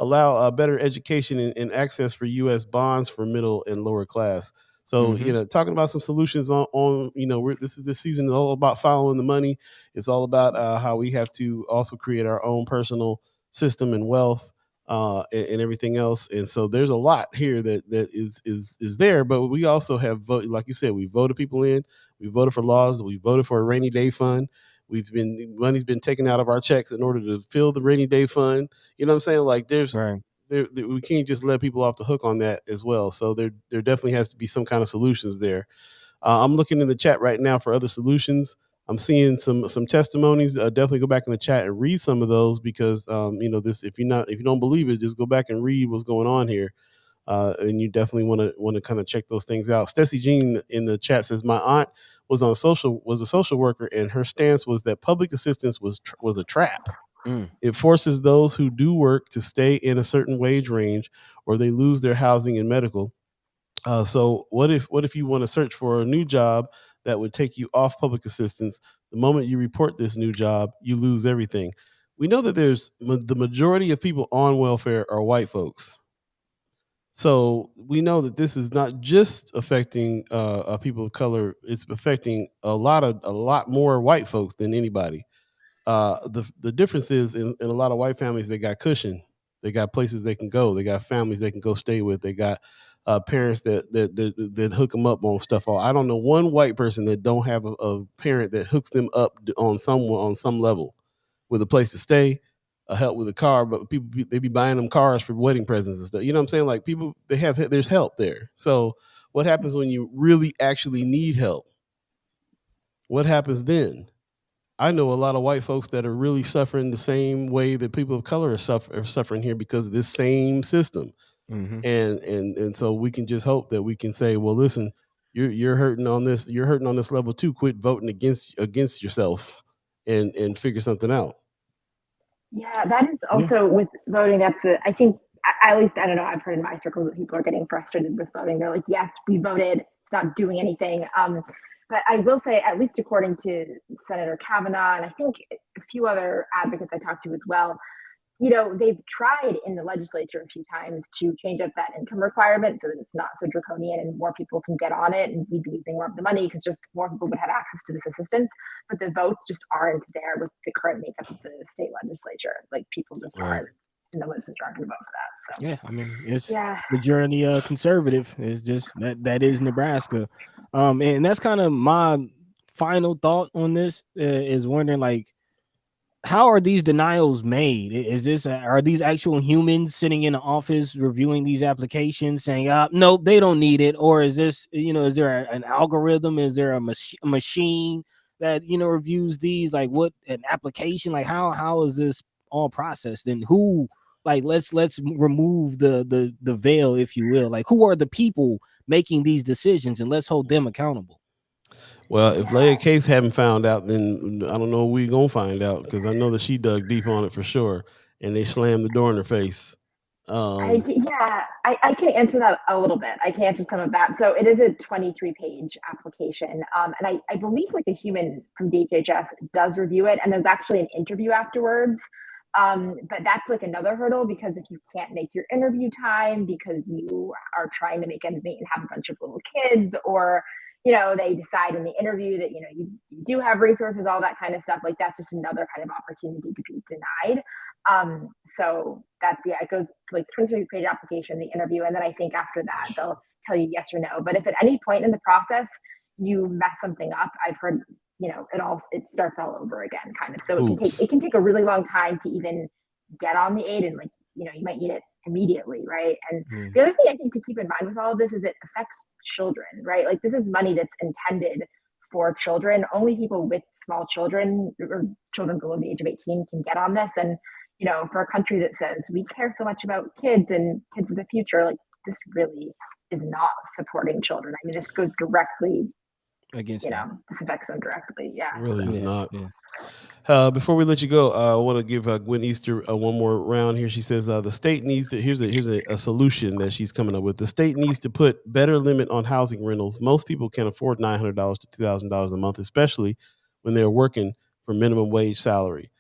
allow a better education and access for U.S. bonds for middle and lower class. So, talking about some solutions on this season is all about following the money. It's all about how we have to also create our own personal system and wealth and everything else. And so there's a lot here that is there, but we also have voted, like you said, we voted people in, we voted for laws, we voted for a rainy day fund. Money's been taken out of our checks in order to fill the rainy day fund. You know what I'm saying? Like we can't just let people off the hook on that as well. So there definitely has to be some kind of solutions there. I'm looking in the chat right now for other solutions. I'm seeing some testimonies. Definitely go back in the chat and read some of those because this if you don't believe it, just go back and read what's going on here. And you definitely want to kind of check those things out. Stacey Jean in the chat says, my aunt was a social worker, and her stance was that public assistance was a trap. It forces those who do work to stay in a certain wage range, or they lose their housing and medical. So what if you want to search for a new job that would take you off public assistance? The moment you report this new job, you lose everything. We know that the majority of people on welfare are white folks. So we know that this is not just affecting people of color; it's affecting a lot more white folks than anybody. The difference is in a lot of white families, they got cushion, they got places they can go, they got families they can go stay with, they got parents that hook them up on stuff. I don't know one white person that don't have a parent that hooks them up on some level with a place to stay. Help with a car, but people they be buying them cars for wedding presents and stuff. You know what I'm saying? Like people, there's help there. So what happens when you really actually need help? What happens then? I know a lot of white folks that are really suffering the same way that people of color are suffering here because of this same system. And so we can just hope that we can say, well, listen, you're hurting on this level too. Quit voting against yourself and figure something out. Yeah, that is also with voting. I think, at least, I don't know, I've heard in my circles that people are getting frustrated with voting. They're like, yes, we voted, it's not doing anything. But I will say, at least according to Senator Kavanaugh, and I think a few other advocates I talked to as well, they've tried in the legislature a few times to change up that income requirement so that it's not so draconian and more people can get on it and we'd be using more of the money because just more people would have access to this assistance. But the votes just aren't there with the current makeup of the state legislature. Like people just aren't in the legislature aren't going to vote for that. So yeah, I mean, it's majority conservative. It's just that is Nebraska, and that's kind of my final thought on this. Is wondering like, how are these denials made? Are these actual humans sitting in the office reviewing these applications saying, no, they don't need it? Or is this, is there an algorithm? Is there a machine that, reviews these? Like what an application, like how is this all processed? And who, like, let's remove the veil, if you will. Like who are the people making these decisions and let's hold them accountable? Well, if Leah Cates haven't found out, then I don't know what we're going to find out because I know that she dug deep on it for sure and they slammed the door in her face. I can answer that a little bit. I can answer some of that. So it is a 23-page application. And I believe like a human from DHHS does review it. And there's actually an interview afterwards But that's like another hurdle, because if you can't make your interview time because you are trying to make ends meet and have a bunch of little kids, or they decide in the interview that you do have resources, all that kind of stuff, like that's just another kind of opportunity to be denied. So that's, it goes to like 23-page application, the interview, and then I think after that they'll tell you yes or no. But if at any point in the process you mess something up, I've heard it starts all over again, kind of. So it can take a really long time to even get on the aid, and like you might need it immediately, right? And the other thing I think to keep in mind with all of this is it affects children, right? Like this is money that's intended for children. Only people with small children or children below the age of 18 can get on this. And for a country that says we care so much about kids and kids of the future, like this really is not supporting children. I mean, this goes directly against this affects them directly. Yeah, it really is not. Before we let you go, I want to give Gwen Easter one more round here. She says the state needs to. Here's a solution that she's coming up with. The state needs to put better limit on housing rentals. Most people can afford $900 to $2,000 a month, especially when they're working for minimum wage salary.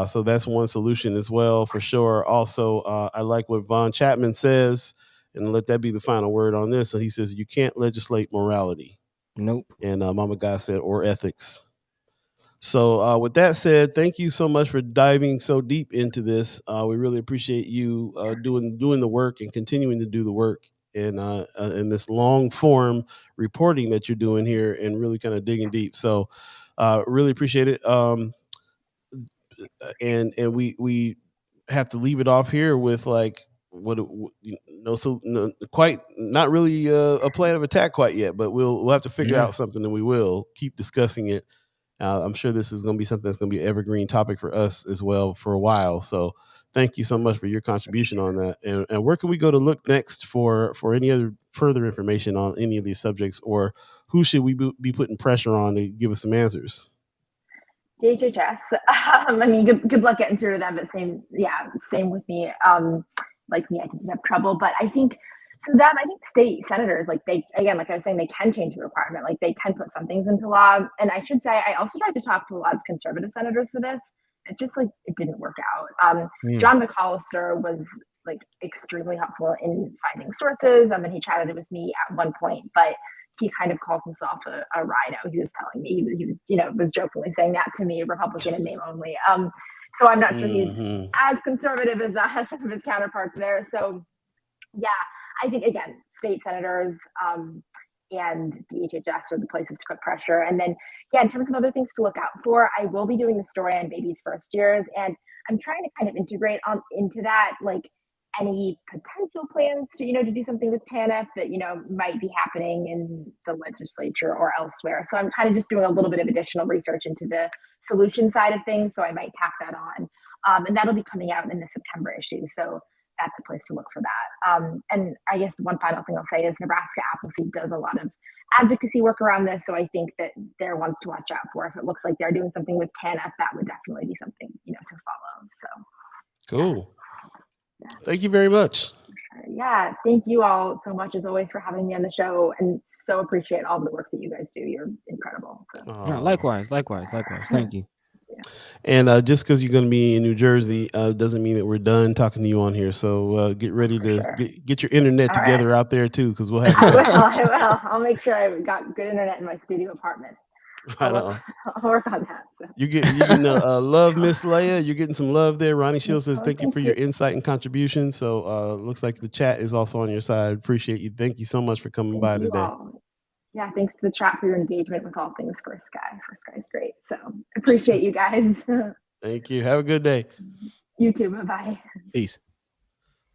So that's one solution as well, for sure. Also, I like what Von Chapman says, and let that be the final word on this. So he says you can't legislate morality. Nope. And Mama Guy said, or ethics. So with that said, thank you so much for diving so deep into this. We really appreciate you doing the work and continuing to do the work in this long form reporting that you're doing here, and really kind of digging deep. So really appreciate it. And we have to leave it off here with like quite not really a plan of attack quite yet, but we'll have to figure out something, and we will keep discussing it. I'm sure this is going to be something that's going to be an evergreen topic for us as well for a while. So thank you so much for your contribution on that. And where can we go to look next for any other further information on any of these subjects, or who should we be putting pressure on to give us some answers? DHHS. I mean, good luck getting through them, but same with me. Like me, I didn't have trouble, but I think state senators, like like I was saying, they can change the requirement. Like they can put some things into law. And I should say, I also tried to talk to a lot of conservative senators for this. It just it didn't work out. John McAllister was like extremely helpful in finding sources. And he chatted with me at one point, but he kind of calls himself a rhino. He was telling me, he was jokingly saying that to me, Republican in name only. So I'm not sure he's as conservative as some of his counterparts there. So yeah, I think again, state senators and DHHS are the places to put pressure. And then in terms of other things to look out for, I will be doing the story on babies' first years, and I'm trying to kind of integrate into that like any potential plans to to do something with TANF that might be happening in the legislature or elsewhere. So I'm kind of just doing a little bit of additional research into the solution side of things, so I might tack that on, and that'll be coming out in the September issue, so that's a place to look for that. And I guess the one final thing I'll say is Nebraska Appleseed does a lot of advocacy work around this, so I think that they're ones to watch out for. If it looks like they're doing something with TANF, that would definitely be something to follow. So cool. Thank you very much. Yeah, thank you all so much as always for having me on the show, and so appreciate all the work that you guys do. You're incredible. So. Likewise. Thank you. And just because you're going to be in New Jersey doesn't mean that we're done talking to you on here. So get ready to get your internet together out there too, because we'll have. I will. I'll make sure I've got good internet in my studio apartment. I'll work on that. So. You're getting love, Miss Leah. You're getting some love there. Ronnie Shields says thank you for your insight and contribution. So looks like the chat is also on your side. Appreciate you. Thank you so much for coming by today. All. Yeah, thanks to the chat for your engagement with all things First Sky. First Sky's great. So appreciate you guys. Thank you. Have a good day. You too. Bye-bye. Peace.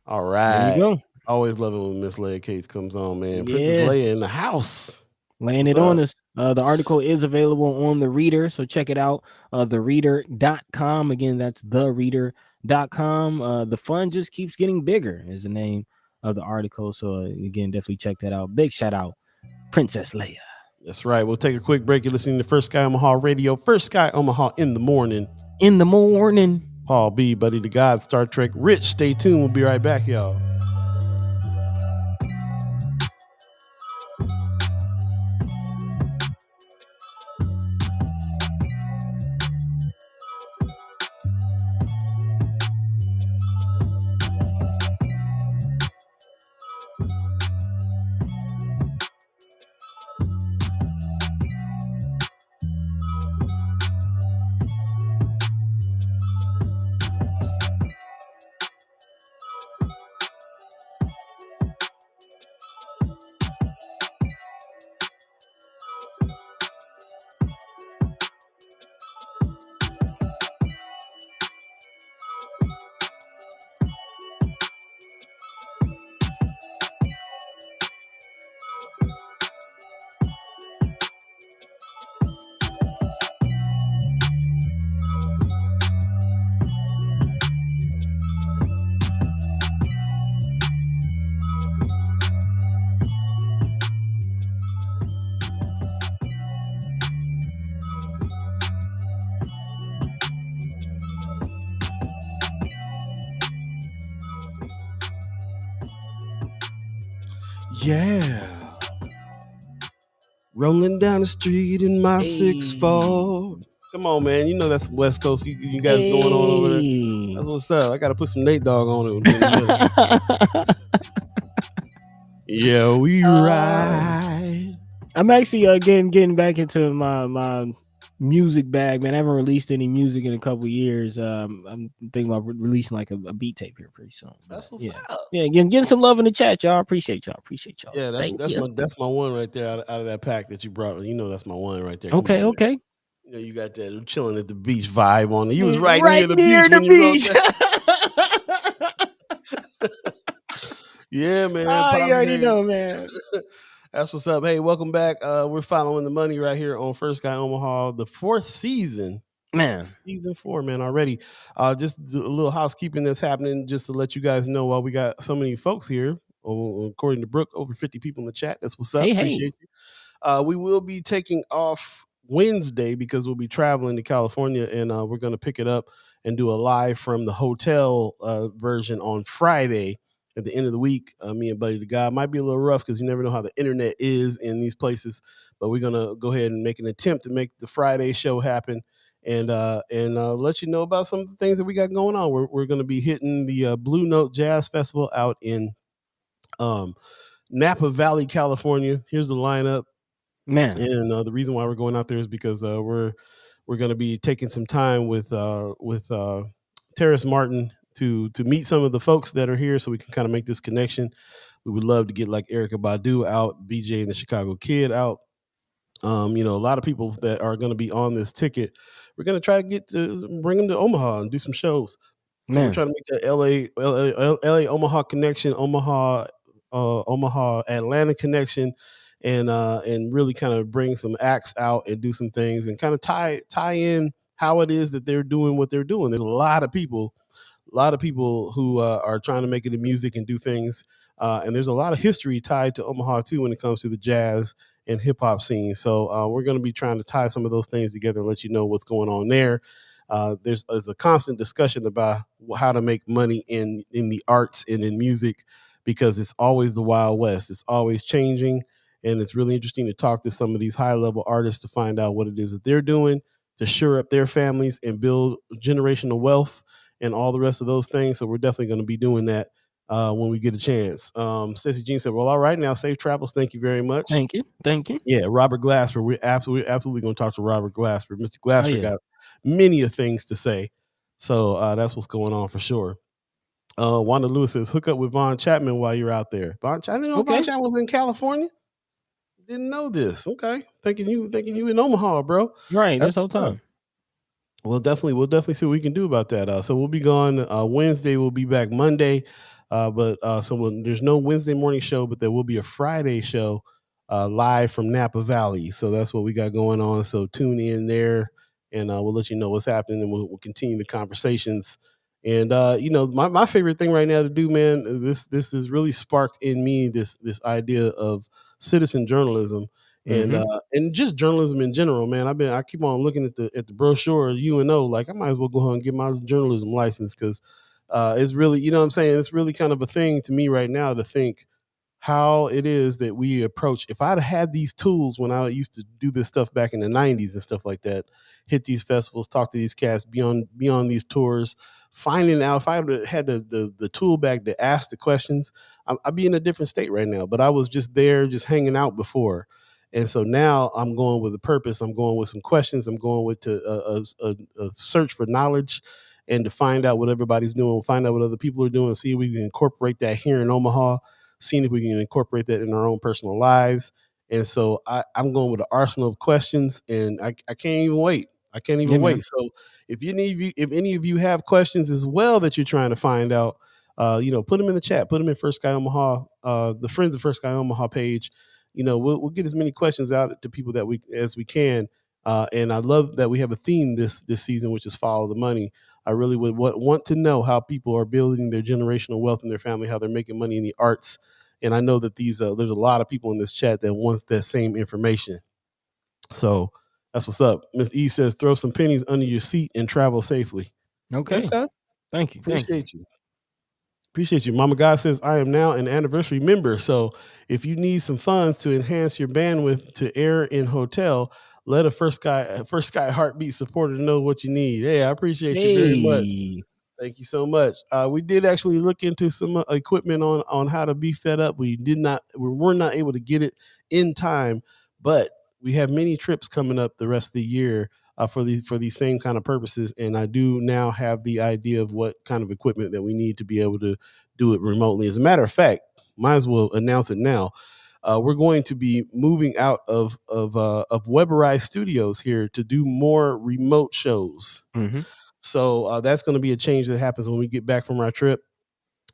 All right. There you go. Always love it when Miss Leah Cates comes on, man. Princess Leah in the house. Laying it on us. The article is available on The Reader, so check it out. TheReader.com. Again, that's TheReader.com. The fun just keeps getting bigger is the name of the article. So again, definitely check that out. Big shout out, Princess Leah. That's right. We'll take a quick break. You're listening to First Sky Omaha Radio. First Sky Omaha in the morning. Paul B, Buddi3 Da Gawd, Star Trek Rich. Stay tuned. We'll be right back, y'all. Yeah. Rolling down the street in my 6'4". Come on, man. You know that's West Coast. You got it going on over there. That's what's up. I got to put some Nate Dogg on it. Yeah, we ride. I'm actually getting back into my music bag, man. I haven't released any music in a couple years. I'm thinking about releasing like a beat tape here pretty soon. That's what's up. Yeah, getting some love in the chat, y'all. Appreciate y'all. Yeah, that's my one right there out of that pack that you brought. You know, that's my one right there. Okay. You know, you got that chilling at the beach vibe on it. You was right near the beach when you wrote that. Yeah, man. You already know, man. That's what's up. Hey, welcome back. We're following the money right here on First Sky Omaha, the 4th season. Man. Season 4, man, already. Just a little housekeeping that's happening just to let you guys know while we got so many folks here. According to Brooke, over 50 people in the chat. That's what's up. Appreciate you. We will be taking off Wednesday because we'll be traveling to California, and we're going to pick it up and do a live from the hotel version on Friday. At the end of the week, me and Buddi3 Da Gawd might be a little rough because you never know how the internet is in these places. But we're gonna go ahead and make an attempt to make the Friday show happen, and let you know about some of the things that we got going on. We're going to be hitting the Blue Note Jazz Festival out in Napa Valley, California. Here's the lineup, man. And the reason why we're going out there is because we're going to be taking some time with Terrace Martin to meet some of the folks that are here so we can kind of make this connection. We would love to get like Erykah Badu out, BJ and the Chicago Kid out. A lot of people that are going to be on this ticket. We're going to try to bring them to Omaha and do some shows. So we're trying to make that LA Omaha connection, Omaha Atlanta connection, and really kind of bring some acts out and do some things and kind of tie in how it is that they're doing what they're doing. There's a lot of people who are trying to make it in music and do things. And there's a lot of history tied to Omaha too when it comes to the jazz and hip hop scene. So we're going to be trying to tie some of those things together and let you know what's going on there. There's a constant discussion about how to make money in the arts and in music, because it's always the Wild West. It's always changing. And it's really interesting to talk to some of these high level artists to find out what it is that they're doing to shore up their families and build generational wealth and all the rest of those things. So we're definitely going to be doing that when we get a chance. Stacey Jean said, well, all right, now safe travels. Thank you very much. Thank you. Yeah, Robert Glasper. We're absolutely going to talk to Robert Glasper. Mr. Glasper got many of things to say. So that's what's going on for sure. Wanda Lewis says, hook up with Von Chapman while you're out there. I didn't know Von Chapman was in California. Didn't know this. Okay. Thinking you in Omaha, bro. Right. That's the whole time. We'll definitely see what we can do about that. So we'll be gone Wednesday. We'll be back Monday. There's no Wednesday morning show, but there will be a Friday show live from Napa Valley. So that's what we got going on. So tune in there, and we'll let you know what's happening, and we'll continue the conversations. And my favorite thing right now to do, man, this has really sparked in me this idea of citizen journalism. And just journalism in general, man. I keep on looking at the brochure UNO, like I might as well go ahead and get my journalism license, because it's really, you know what I'm saying, it's really kind of a thing to me right now to think how it is that we approach. If I'd had these tools when I used to do this stuff back in the 90s and stuff like that, hit these festivals, talk to these cats, be on these tours, finding out, if I had the tool bag to ask the questions, I'd be in a different state right now. But I was just there, just hanging out before. And so now I'm going with a purpose. I'm going with some questions. I'm going with a search for knowledge and to find out what everybody's doing, find out what other people are doing, see if we can incorporate that here in Omaha, seeing if we can incorporate that in our own personal lives. And so I'm going with an arsenal of questions, and I can't even wait. Wait. So if any of you have questions as well that you're trying to find out, put them in the chat, put them in First Sky Omaha, the Friends of First Sky Omaha page. We'll get as many questions out to people as we can. And I love that we have a theme this season, which is follow the money. I really would want to know how people are building their generational wealth in their family, how they're making money in the arts. And I know that there's a lot of people in this chat that wants that same information. So that's what's up. Ms. E says, throw some pennies under your seat and travel safely. Okay. Thank you. Appreciate you. Appreciate you. Mama God says, I am now an anniversary member. So if you need some funds to enhance your bandwidth to air in hotel, let a First Sky Heartbeat supporter know what you need. Hey, I appreciate you very much. Thank you so much. We did actually look into some equipment on how to beef that up. We were not able to get it in time, but we have many trips coming up the rest of the year for these same kind of purposes. And I do now have the idea of what kind of equipment that we need to be able to do it remotely. As a matter of fact, might as well announce it now. We're going to be moving out of Weberized Studios here to do more remote shows. Mm-hmm. So that's going to be a change that happens when we get back from our trip.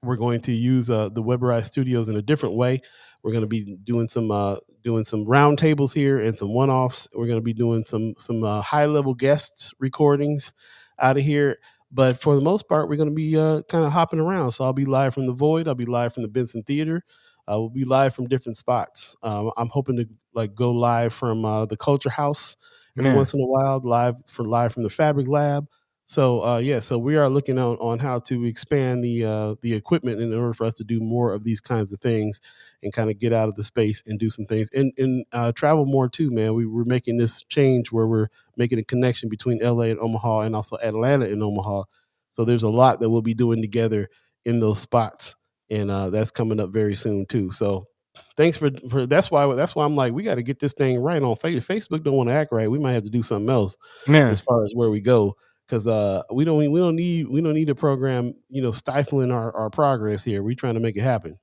We're going to use the Weberized Studios in a different way. We're going to be doing some roundtables here and some one-offs. We're going to be doing some high-level guests recordings out of here. But for the most part, we're going to be kind of hopping around. So I'll be live from the Void. I'll be live from the Benson Theater. We'll be live from different spots. I'm hoping to go live from the Culture House every once in a while, live from the Fabric Lab. So so we are looking on how to expand the equipment in order for us to do more of these kinds of things and kind of get out of the space and do some things and travel more too, man. We're making this change where we're making a connection between LA and Omaha and also Atlanta and Omaha. So there's a lot that we'll be doing together in those spots, and that's coming up very soon too. So thanks for that's why I'm like, we got to get this thing right on Facebook. Don't want to act right. We might have to do something else as far as where we go. Because we don't need a program, stifling our progress here. We're trying to make it happen.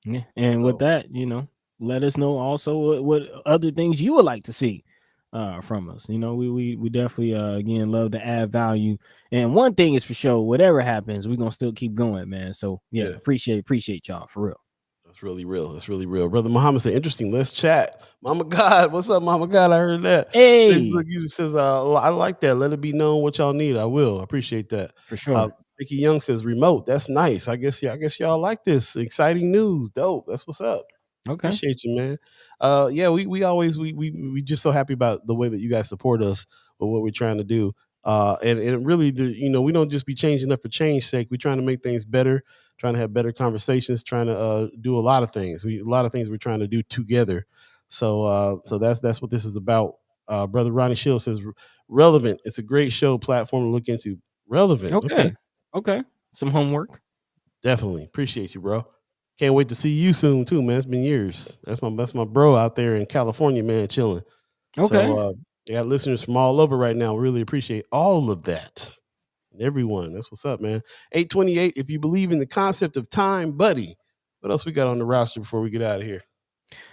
Yeah, and with that, let us know also what other things you would like to see from us. We definitely again love to add value. And one thing is for sure, whatever happens, we're gonna still keep going, man. So yeah. appreciate y'all for real. That's really real. That's really real. Brother Muhammad said, interesting. Let's chat. Mama God, what's up, Mama God? I heard that. Hey. Facebook user says, I like that. Let it be known what y'all need. I will. I appreciate that. For sure. Mickey Young says, remote. That's nice. I guess y'all like this. Exciting news. Dope. That's what's up. Okay. Appreciate you, man. We always we just so happy about the way that you guys support us with what we're trying to do. And really, we don't just be changing up for change's sake. We're trying to make things better, trying to have better conversations, trying to do a lot of things. A lot of things we're trying to do together. So that's what this is about. Brother Ronnie Shield says, relevant. It's a great show platform to look into. Relevant. Okay. Some homework. Definitely. Appreciate you, bro. Can't wait to see you soon too, man. It's been years. That's my bro out there in California, man, chilling. Okay. So I got listeners from all over right now. We really appreciate all of that. Everyone. That's what's up, man. 828. If you believe in the concept of time, buddy. What else we got on the roster before we get out of here?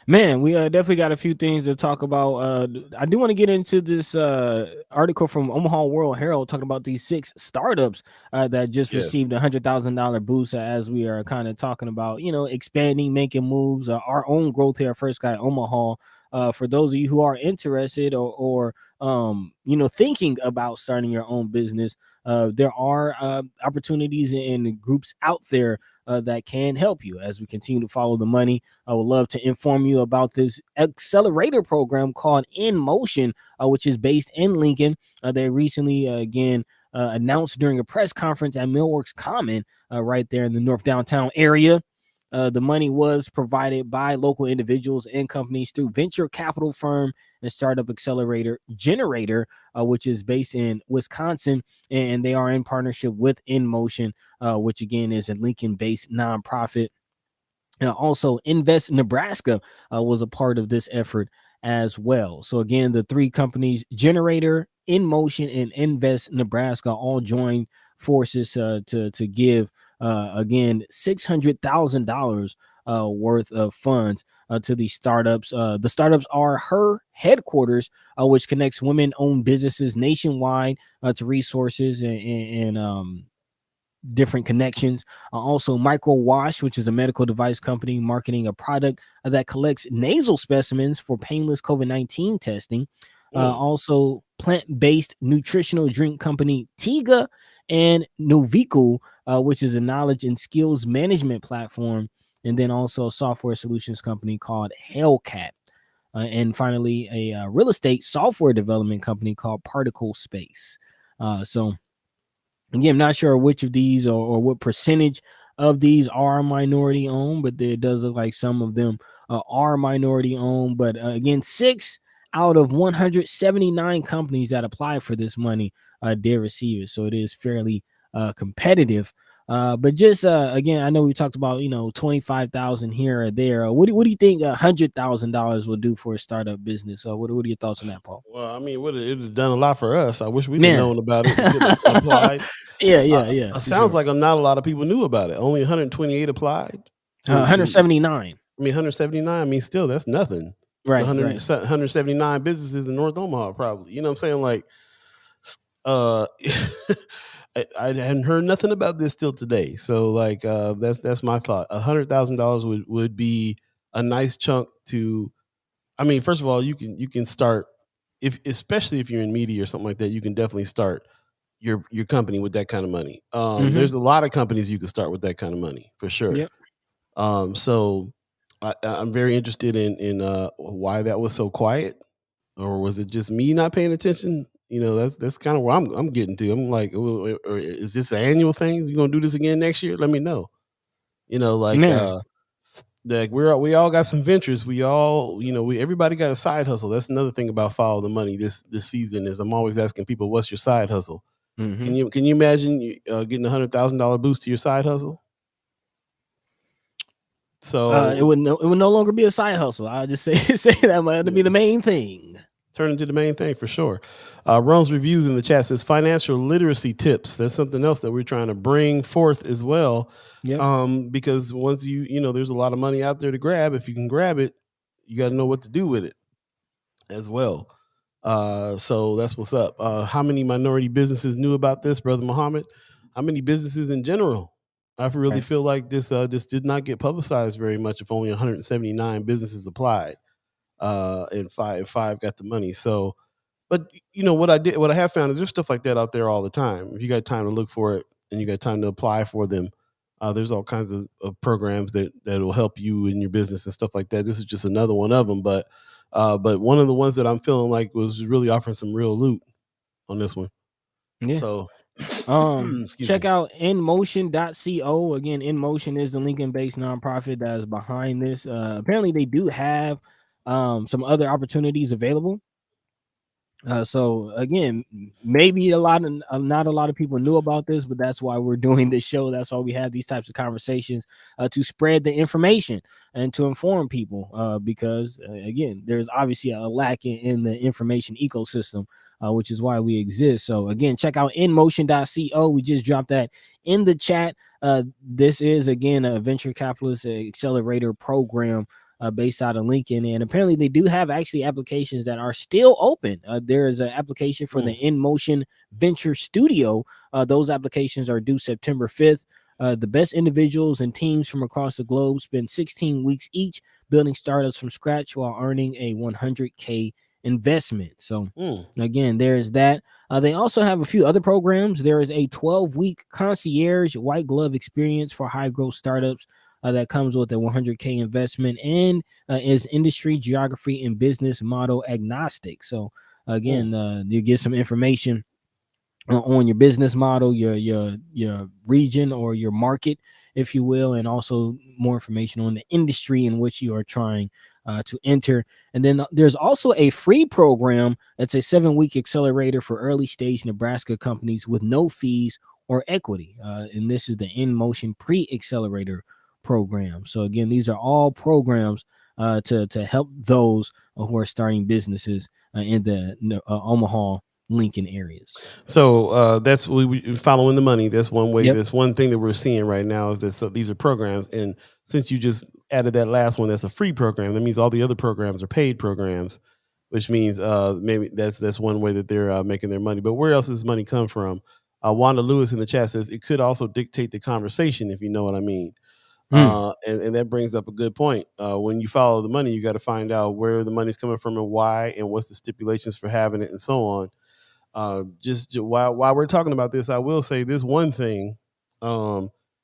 Man, we definitely got a few things to talk about. I do want to get into this article from Omaha World Herald talking about these 6 startups that just received $100,000 boost, as we are kind of talking about, expanding, making moves, our own growth here at First Sky Omaha. For those of you who are interested or thinking about starting your own business, there are opportunities and groups out there that can help you as we continue to follow the money. I would love to inform you about this accelerator program called Inmotion, which is based in Lincoln. They recently, announced during a press conference at Millworks Common right there in the North Downtown area. The money was provided by local individuals and companies through venture capital firm and startup accelerator Generator, which is based in Wisconsin, and they are in partnership with Inmotion, which again is a Lincoln-based nonprofit. Also, Invest Nebraska was a part of this effort as well. So again, the 3 companies, Generator, Inmotion, and Invest Nebraska, all joined forces to give again $600,000 worth of funds to these startups. The startups are Her Headquarters, which connects women-owned businesses nationwide to resources and different connections. Also, Micro Wash, which is a medical device company marketing a product that collects nasal specimens for painless COVID-19 testing. Also, plant-based nutritional drink company Tiga, and Novico, which is a knowledge and skills management platform, and then also a software solutions company called Hellcat. And finally, a real estate software development company called Particle Space. So again, I'm not sure which of these or what percentage of these are minority owned, but it does look like some of them are minority owned. But again, 6 out of 179 companies that apply for this money did receive it. So it is fairly competitive. But just again, I know we talked about 25,000 here or there. What do you think $100,000 will do for a startup business? What are your thoughts on that, Paul? Well, I mean, it would have done a lot for us. I wish we'd have known about it. We could have applied. Yeah. It sounds like not a lot of people knew about it. Only 128 applied. 179. I mean, 179. I mean, still, that's nothing. Right, it's 179 businesses in North Omaha, probably. You know what I'm saying? Like, I hadn't heard nothing about this till today. So, like, that's my thought. $100,000 would be a nice chunk to. I mean, first of all, you can start especially if you're in media or something like that. You can definitely start your company with that kind of money. There's a lot of companies you can start with that kind of money for sure. Yep. So I'm very interested in why that was so quiet, or was it just me not paying attention? That's kind of where I'm getting to. I'm like, or is this an annual thing? You gonna do this again next year? Let me know. Like we all got some ventures. We all, everybody got a side hustle. That's another thing about Follow the Money this season is I'm always asking people, what's your side hustle? Mm-hmm. Can you imagine getting $100,000 boost to your side hustle? So it would no longer be a side hustle. I just say that might have to be the main thing. Turn into the main thing for sure. Ron's Reviews in the chat says financial literacy tips. That's something else that we're trying to bring forth as well. Yep. Because once there's a lot of money out there to grab. If you can grab it, you got to know what to do with it as well. So that's what's up. How many minority businesses knew about this, Brother Muhammad? How many businesses in general? I really feel like this did not get publicized very much. If only 179 businesses applied. And five got the money. So, but what I have found is there's stuff like that out there all the time. If you got time to look for it and you got time to apply for them, there's all kinds of programs that will help you in your business and stuff like that. This is just another one of them, but one of the ones that I'm feeling like was really offering some real loot on this one. Yeah. So, check out Inmotion.co. Again, Inmotion is the Lincoln-based nonprofit that is behind this. Apparently, they do have some other opportunities available. So again, maybe not a lot of people knew about this, but that's why we're doing this show. That's why we have these types of conversations to spread the information and to inform people. Because again, there's obviously a lack in the information ecosystem, which is why we exist. So again, check out Inmotion.co. We just dropped that in the chat. This is again a venture capitalist accelerator program based out of Lincoln, and apparently they do have actually applications that are still open. There is an application for the Inmotion Venture Studio. Those applications are due September 5th. The best individuals and teams from across the globe spend 16 weeks each building startups from scratch while earning a $100K investment. So again, there's that. They also have a few other programs. There is a 12-week concierge white glove experience for high growth startups that comes with a $100K investment and is industry, geography, and business model agnostic. So again, you get some information on your business model, your region or your market, if you will, and also more information on the industry in which you are trying to enter. And then there's also a free program that's a 7-week accelerator for early stage Nebraska companies with no fees or equity. And this is the Inmotion Pre-Accelerator program. So again, these are all programs to help those who are starting businesses in the Omaha, Lincoln areas. So that's we following the money. That's one way. That's one thing that we're seeing right now is that these are programs. And since you just added that last one, that's a free program. That means all the other programs are paid programs, which means maybe that's one way that they're making their money. But where else does money come from? Wanda Lewis in the chat says it could also dictate the conversation, if you know what I mean. And that brings up a good point. When you follow the money, you got to find out where the money's coming from and why, and what's the stipulations for having it, and so on. Just while we're talking about this, I will say this one thing.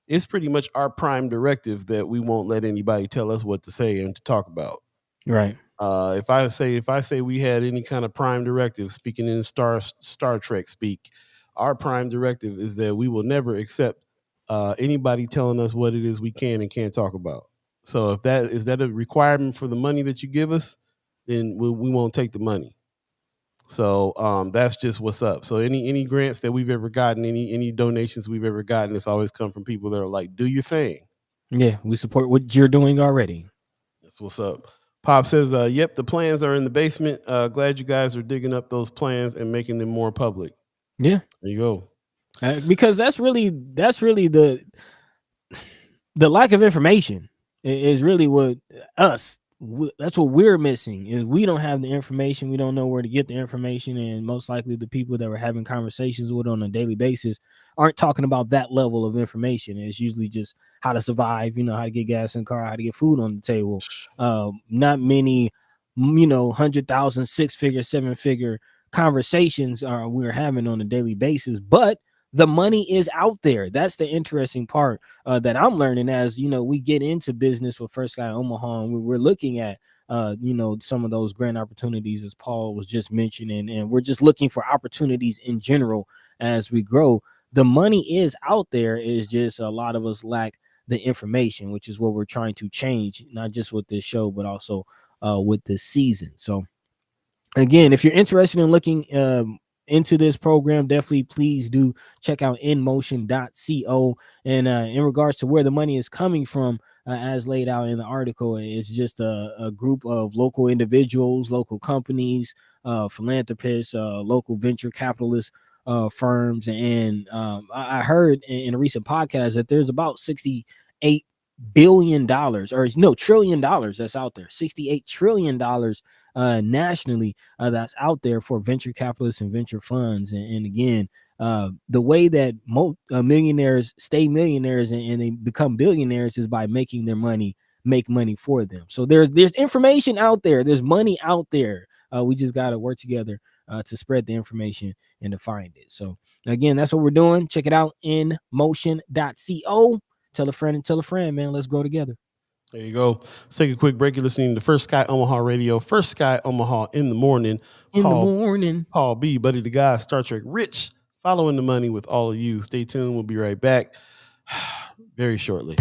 It's pretty much our prime directive that we won't let anybody tell us what to say and to talk about. Right. If I say we had any kind of prime directive, speaking in Star Trek speak, our prime directive is that we will never accept anybody telling us what it is we can and can't talk about. So if that is a requirement for the money that you give us, then we won't take the money. So that's just what's up. So any grants that we've ever gotten, any donations we've ever gotten, it's always come from people that are like, do your thing. Yeah, we support what you're doing already. That's what's up. Pop says, yep, the plans are in the basement. Glad you guys are digging up those plans and making them more public. Yeah. There you go. Because that's really the lack of information is really what that's what we're missing, is we don't have the information. We don't know where to get the information, and most likely the people that we're having conversations with on a daily basis aren't talking about that level of information. It's usually just how to survive, how to get gas in the car, how to get food on the table. Not many, 100,000, 6-figure, 7-figure conversations we're having on a daily basis, but the money is out there. That's the interesting part that I'm learning as, we get into business with First Sky Omaha, and we're looking at, some of those grant opportunities, as Paul was just mentioning, and we're just looking for opportunities in general as we grow. The money is out there. Is just a lot of us lack the information, which is what we're trying to change, not just with this show, but also with this season. So again, if you're interested in looking into this program, definitely please do check out Inmotion.co. And in regards to where the money is coming from, as laid out in the article, it's just a group of local individuals, local companies, philanthropists, local venture capitalist firms. And I heard in a recent podcast that there's about $68 billion, or no, $1 trillion that's out there. $68 trillion nationally that's out there for venture capitalists and venture funds. And again, the way that millionaires stay millionaires and they become billionaires is by making their money make money for them. So there's information out there. There's money out there. We just got to work together to spread the information and to find it. So again, that's what we're doing. Check it out, Inmotion.co. Tell a friend and tell a friend, man. Let's grow together. There you go. Let's take a quick break. You're listening to First Sky Omaha Radio, First Sky Omaha in the morning. Paul B, Buddi3 Da Gawd, Star Trek Rich, following the money with all of you. Stay tuned. We'll be right back very shortly.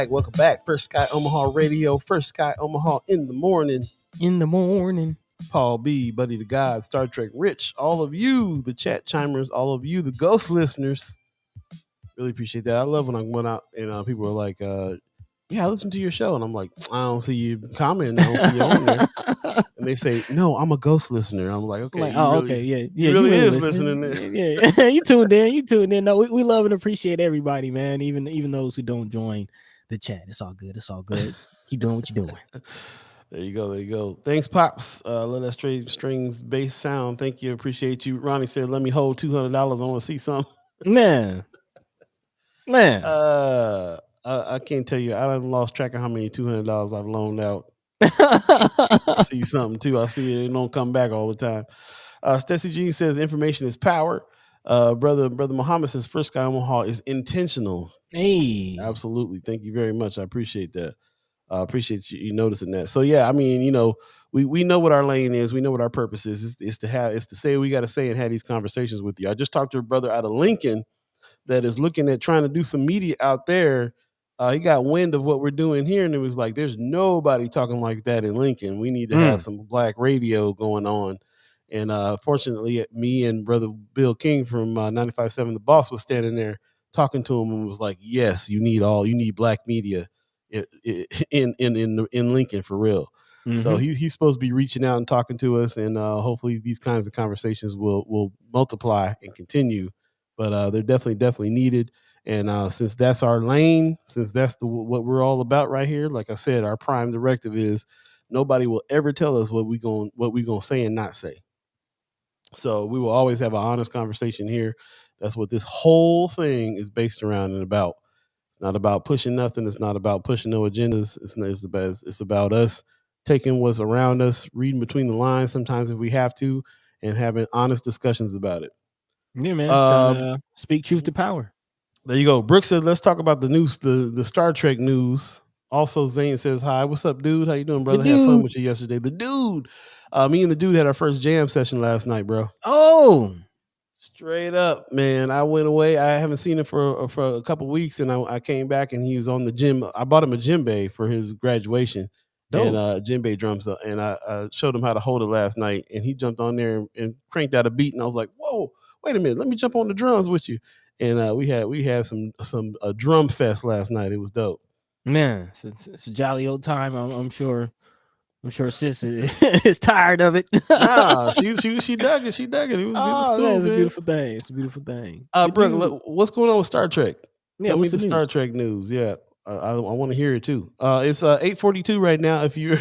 Welcome back. First Sky Omaha Radio, First Sky Omaha in the morning. Paul B, Buddi3 Da Gawd, Star Trek Rich, all of you, the chat chimers, all of you, the ghost listeners. Really appreciate that. I love when I went out and people are like, yeah, I listen to your show. And I'm like, I don't see you commenting. I don't see you on there. And they say, no, I'm a ghost listener. I'm like, okay. Okay. Yeah. You really is listening. Yeah. You tuned in. No, we love and appreciate everybody, man. Even those who don't join the chat. It's all good. Keep doing what you're doing. There you go. Thanks, Pops. Let us trade strings bass sound. Thank you. Appreciate you. Ronnie said, let me hold $200. I want to see something. Man. I can't tell you. I lost track of how many $200 I've loaned out. I see something too. I see it don't come back all the time. Stacey Jean says information is power. Brother Muhammad says First Sky Omaha is intentional. Hey, absolutely. Thank you very much. I appreciate that. Appreciate you noticing that. So yeah, I mean, we know what our lane is. We know what our purpose is. It's to say what we got to say and have these conversations with you. I just talked to a brother out of Lincoln that is looking at trying to do some media out there. He got wind of what we're doing here, and it was like, there's nobody talking like that in Lincoln. We need to have some black radio going on. And fortunately, me and brother Bill King from 95.7 The Boss was standing there talking to him and was like, yes, you need black media in Lincoln for real. So he's supposed to be reaching out and talking to us, and hopefully these kinds of conversations will multiply and continue. But they're definitely needed. And since that's our lane, since that's what we're all about right here, like I said, our prime directive is nobody will ever tell us what we gonna say and not say. So we will always have an honest conversation here. That's what this whole thing is based around and about. It's not about pushing nothing. It's not about pushing no agendas. It's about us taking what's around us, reading between the lines sometimes if we have to, and having honest discussions about it. Yeah, man. Trying to speak truth to power. There you go. Brooke said, let's talk about the news, the Star Trek news. Also, Zane says, hi, what's up, dude? How you doing, brother? Had fun with you yesterday. The dude. Me and the dude had our first jam session last night, bro. Oh. Straight up, man. I went away. I haven't seen him for a couple weeks, and I came back, and he was on the gym. I bought him a djembe for his graduation. Dope. And djembe drums, and I showed him how to hold it last night, and he jumped on there and cranked out a beat, and I was like, whoa, wait a minute, let me jump on the drums with you. And we had some drum fest last night. It was dope. Man, it's a jolly old time. I'm sure sis is tired of it. Nah, she dug it. She dug it. It was cool. It's a beautiful thing. It's a beautiful thing. Brooke, what's going on with Star Trek? Yeah, Tell me the Star Trek news. Yeah, I want to hear it too. It's 8:42 right now. If you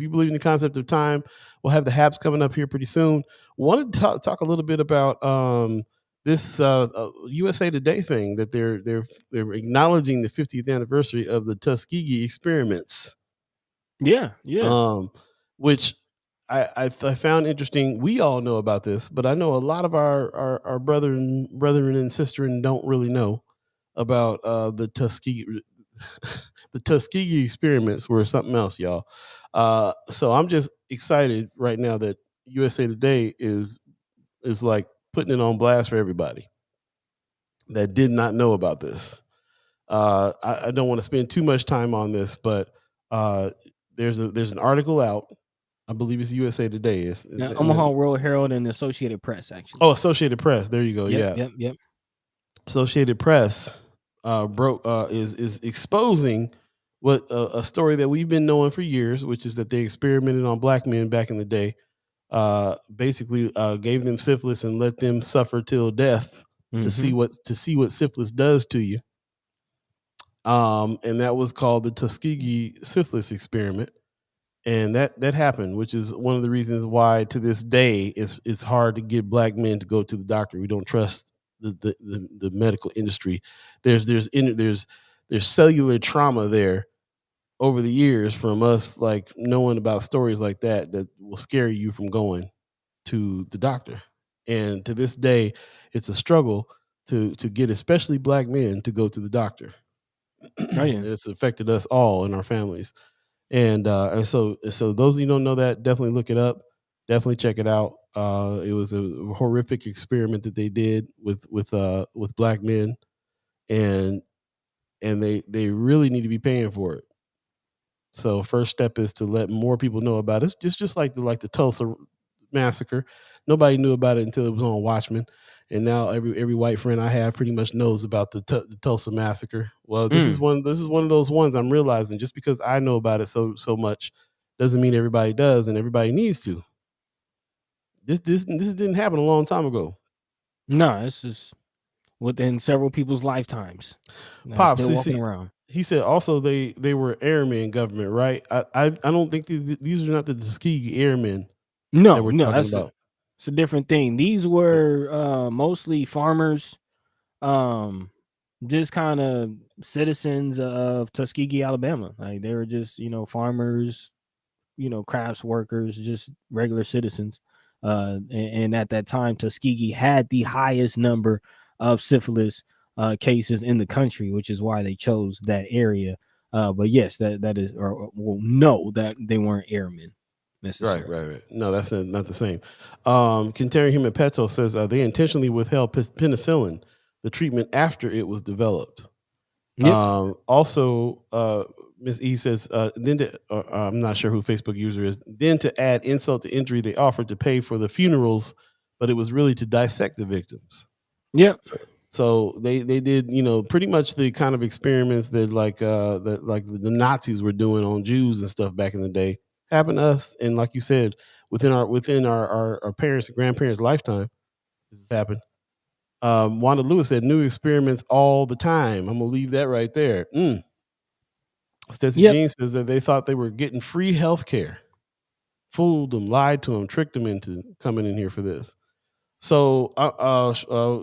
believe in the concept of time, we'll have the Habs coming up here pretty soon. Wanted to talk a little bit about this USA Today thing that they're acknowledging the 50th anniversary of the Tuskegee experiments. Yeah. Which I found interesting. We all know about this, but I know a lot of our brethren and sisters don't really know about the Tuskegee. The Tuskegee experiments were something else, y'all. So I'm just excited right now that USA Today is like putting it on blast for everybody that did not know about this. I don't want to spend too much time on this, but there's an article out. I believe it's USA Today. It's Omaha World Herald and the Associated Press, actually. Oh, Associated Press. There you go. Yep. Associated Press is exposing what a story that we've been knowing for years, which is that they experimented on black men back in the day. Basically gave them syphilis and let them suffer till death to see what syphilis does to you. And that was called the Tuskegee Syphilis experiment. And that happened, which is one of the reasons why to this day it's hard to get black men to go to the doctor. We don't trust the medical industry. There's cellular trauma there over the years from us, like knowing about stories like that will scare you from going to the doctor. And to this day, it's a struggle to get especially black men to go to the doctor. Oh, yeah. It's affected us all in our families. And so those of you who don't know that, definitely look it up. Definitely check it out. It was a horrific experiment that they did with black men, and they really need to be paying for it. So first step is to let more people know about it. It's just like the Tulsa massacre. Nobody knew about it until it was on Watchmen, and now every white friend I have pretty much knows about the Tulsa massacre. Well, this is one of those ones I'm realizing. Just because I know about it so much doesn't mean everybody does, and everybody needs to. This didn't happen a long time ago. No, this is within several people's lifetimes. Pops, still walking around. He said also they were airmen government, right? I don't think these are not the Tuskegee Airmen. No, that's it's a different thing. These were mostly farmers, just kind of citizens of Tuskegee, Alabama. Like they were just farmers, crafts workers, just regular citizens. And at that time, Tuskegee had the highest number of syphilis cases in the country, which is why they chose that area But yes, that is, or well, no, that they weren't airmen necessarily. Right. No, that's not the same. Quintero Jimenpeto says they intentionally withheld penicillin, the treatment, after it was developed. Yep. Also, Ms. E says, I'm not sure who Facebook user is. Then, to add insult to injury, they offered to pay for the funerals, but it was really to dissect the victims. Yep. So they did, pretty much the kind of experiments that the Nazis were doing on Jews and stuff back in the day happened to us. And like you said, within our parents and grandparents' lifetime, this has happened. Wanda Lewis said new experiments all the time. I'm gonna leave that right there. Stacey Jean says that they thought they were getting free health care, fooled them, lied to them, tricked them into coming in here for this. So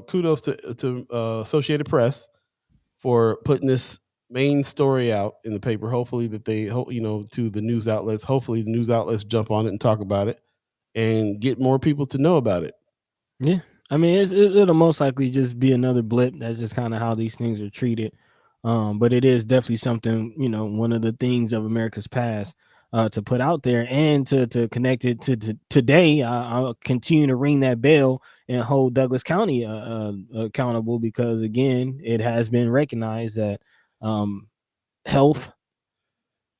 kudos to Associated Press for putting this main story out in the paper. Hopefully that they to the news outlets. Hopefully the news outlets jump on it and talk about it and get more people to know about it. Yeah, I mean, it'll most likely just be another blip. That's just kind of how these things are treated. But it is definitely something, one of the things of America's past to put out there and to connect it to today. I'll continue to ring that bell and hold Douglas County accountable, because again, it has been recognized that health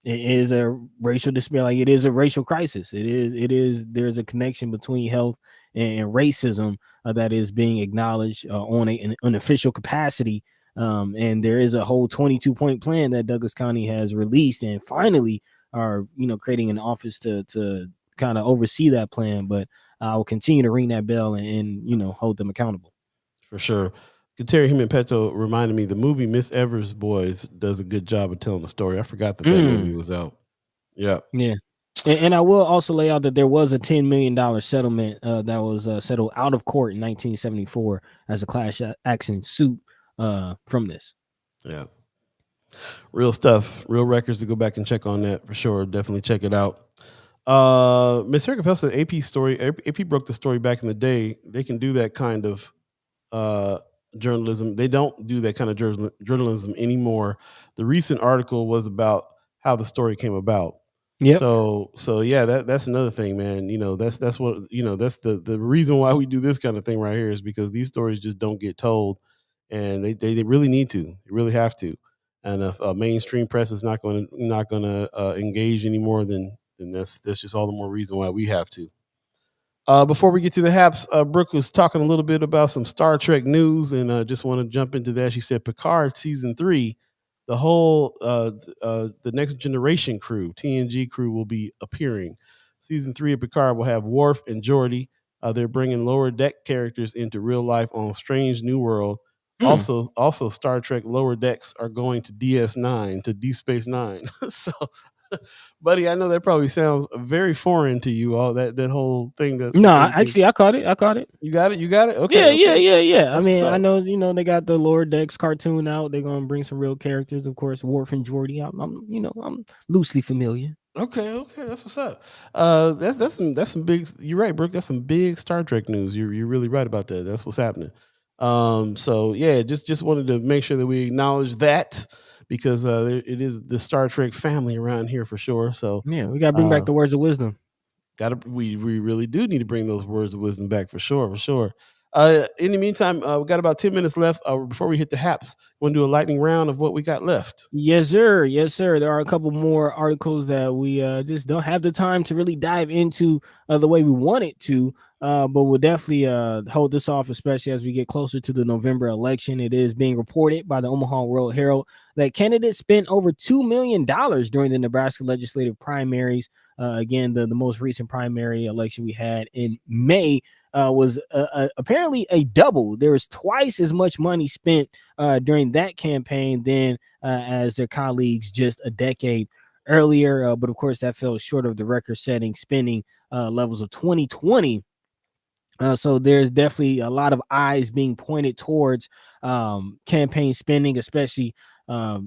is a racial disparity. Like, it is a racial crisis. It is. There's a connection between health and racism that is being acknowledged on an official capacity. And there is a whole 22-point plan that Douglas County has released, and finally are creating an office to kind of oversee that plan. But I will continue to ring that bell and hold them accountable. For sure. Terry Jimenpeto reminded me the movie Miss Evers Boys does a good job of telling the story. I forgot that movie was out. Yeah. And I will also lay out that there was a $10 million settlement that was settled out of court in 1974 as a class action suit from this. Yeah. Real stuff, real records to go back and check on that for sure. Definitely check it out. Miss Erica Pell said AP story. AP broke the story back in the day. They can do that kind of journalism. They don't do that kind of journalism anymore. The recent article was about how the story came about. Yeah. So yeah, that's another thing, man. That's what that's the reason why we do this kind of thing right here, is because these stories just don't get told, and they really need to. They really have to. And if mainstream press is not going to engage anymore, then that's just all the more reason why we have to. Before we get to the haps, Brooke was talking a little bit about some Star Trek news, and I just want to jump into that. She said Picard season 3, the whole the Next Generation crew, TNG crew, will be appearing. Season 3 of Picard will have Worf and Geordi. They're bringing lower deck characters into real life on Strange New World. Also, Star Trek Lower Decks are going to DS9, to Deep Space Nine. So, buddy, I know that probably sounds very foreign to you, all that whole thing. Actually, I caught it. You got it. Okay. Yeah. I mean, I know, they got the Lower Decks cartoon out. They're gonna bring some real characters, of course. Worf and Geordi. I'm loosely familiar. Okay, that's what's up. That's some big. You're right, Brooke. That's some big Star Trek news. You're really right about that. That's what's happening. So yeah, just wanted to make sure that we acknowledge that, because it is the Star Trek family around here for sure. So yeah, we gotta bring back the words of wisdom. We really do need to bring those words of wisdom back for sure. In the meantime, we got about 10 minutes left before we hit the haps. Want to do a lightning round of what we got left? Yes, sir. There are a couple more articles that we just don't have the time to really dive into the way we want it to. But we'll definitely hold this off, especially as we get closer to the November election. It is being reported by the Omaha World-Herald that candidates spent over $2 million during the Nebraska legislative primaries. Again, the most recent primary election we had in May was apparently a double. There was twice as much money spent during that campaign than as their colleagues just a decade earlier. But of course, that fell short of the record-setting spending levels of 2020. So there's definitely a lot of eyes being pointed towards campaign spending, especially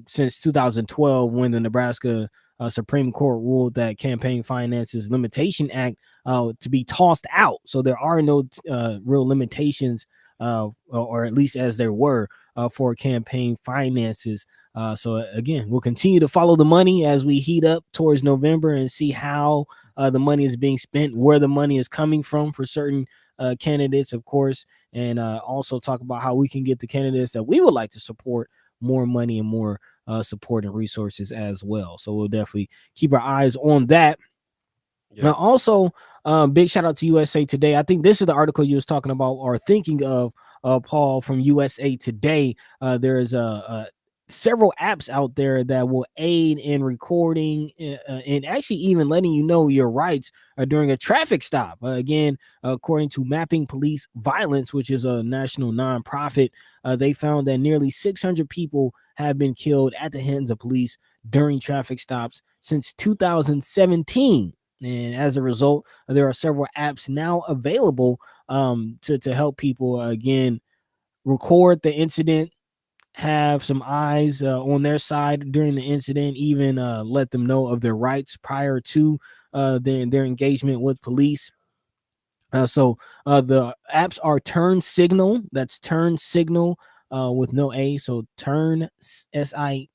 since 2012, when the Nebraska Supreme Court ruled that Campaign Finances Limitation Act to be tossed out. So there are no real limitations, or at least as there were for campaign finances. So again, we'll continue to follow the money as we heat up towards November and see how the money is being spent, where the money is coming from for certain candidates, of course, and also talk about how we can get the candidates that we would like to support more money and more support and resources as well. So we'll definitely keep our eyes on that. Yeah. Now, also, big shout out to USA Today. I think this is the article you was talking about or thinking of, Paul, from USA Today. There is several apps out there that will aid in recording and actually even letting you know your rights during a traffic stop. Again, according to Mapping Police Violence, which is a national nonprofit, they found that nearly 600 people have been killed at the hands of police during traffic stops since 2017. And as a result, there are several apps now available to help people, again, record the incident, have some eyes on their side during the incident, even let them know of their rights prior to their engagement with police. So the apps are Turn Signal. That's Turn Signal with no A. So Turn SIGNL,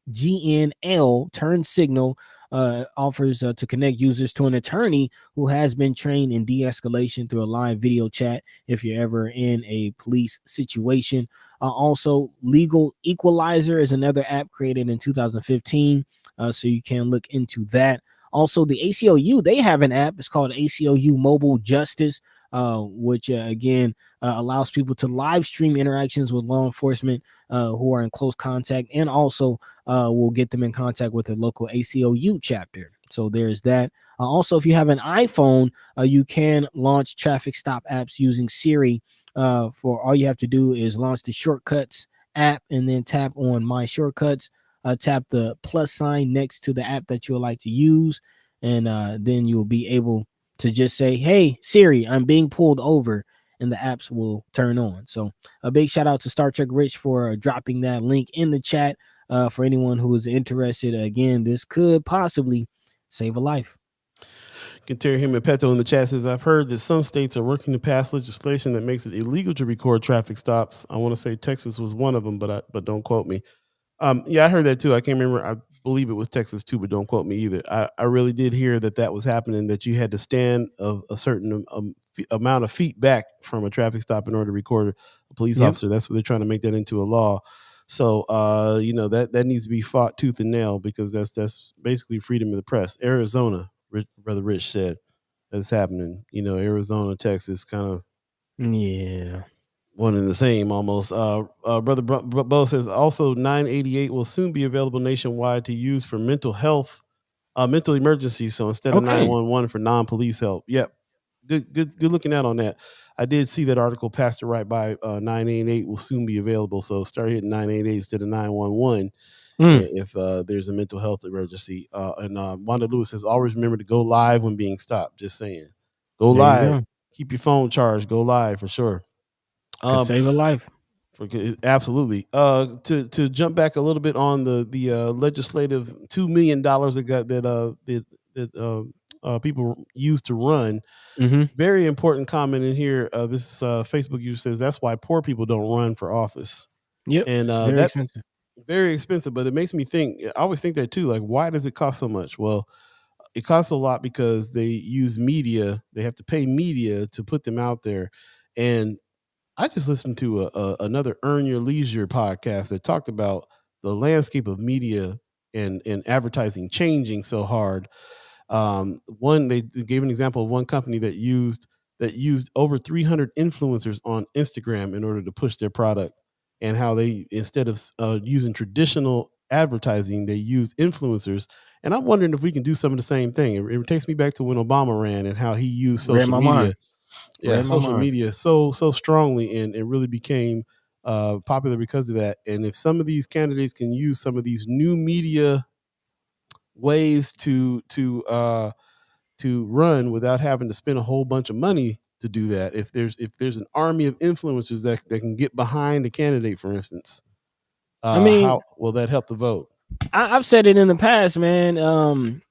Turn Signal. Offers to connect users to an attorney who has been trained in de-escalation through a live video chat if you're ever in a police situation. Also, Legal Equalizer is another app created in 2015, so you can look into that. Also, the ACLU, they have an app. It's called ACLU Mobile Justice, which again allows people to live stream interactions with law enforcement who are in close contact, and also will get them in contact with a local ACLU chapter. So there's that. Also, if you have an iPhone, you can launch traffic stop apps using Siri. For all you have to do is launch the Shortcuts app and then tap on My Shortcuts. Tap the plus sign next to the app that you would like to use, and then you'll be able to just say, "Hey Siri, I'm being pulled over," and the apps will turn on. So a big shout out to Star Trek Rich for dropping that link in the chat for anyone who is interested. Again, this could possibly save a life. Conter him and Peto in the chat says, I've heard that some states are working to pass legislation that makes it illegal to record traffic stops. I want to say Texas was one of them, but don't quote me. Yeah, I heard that too. I can't remember. I believe it was Texas too, but don't quote me either. I really did hear that was happening, that you had to stand a certain amount of feet back from a traffic stop in order to record a police officer. That's what they're trying to make that into a law. So, that needs to be fought tooth and nail, because that's basically freedom of the press. Arizona, Brother Rich said, that's happening. Arizona, Texas, kind of. Yeah. One and the same almost. Brother Bo says also 988 will soon be available nationwide to use for mental health, mental emergencies. So instead of 911 for non-police help. Yep. Good looking out on that. I did see that article passed it right by. 988 will soon be available. So start hitting 988 instead of 911 if there's a mental health emergency. And Wanda Lewis says, always remember to go live when being stopped. Just saying. Go live. Keep your phone charged. Go live for sure. Save a life. Absolutely. To jump back a little bit on the legislative $2 million that people use to run. Mm-hmm. Very important comment in here. This Facebook user says that's why poor people don't run for office. Yep. And very expensive. Very expensive. But it makes me think. I always think that too. Like, why does it cost so much? Well, it costs a lot because they use media. They have to pay media to put them out there. And I just listened to another Earn Your Leisure podcast that talked about the landscape of media and advertising changing so hard. They gave an example of one company that used over 300 influencers on Instagram in order to push their product, and how they, instead of using traditional advertising, they used influencers. And I'm wondering if we can do some of the same thing. It takes me back to when Obama ran and how he used social media. Yeah, social media so strongly, and it really became popular because of that. And if some of these candidates can use some of these new media ways to run without having to spend a whole bunch of money to do that, if there's an army of influencers that can get behind a candidate, for instance, how will that help the vote? I've said it in the past, man.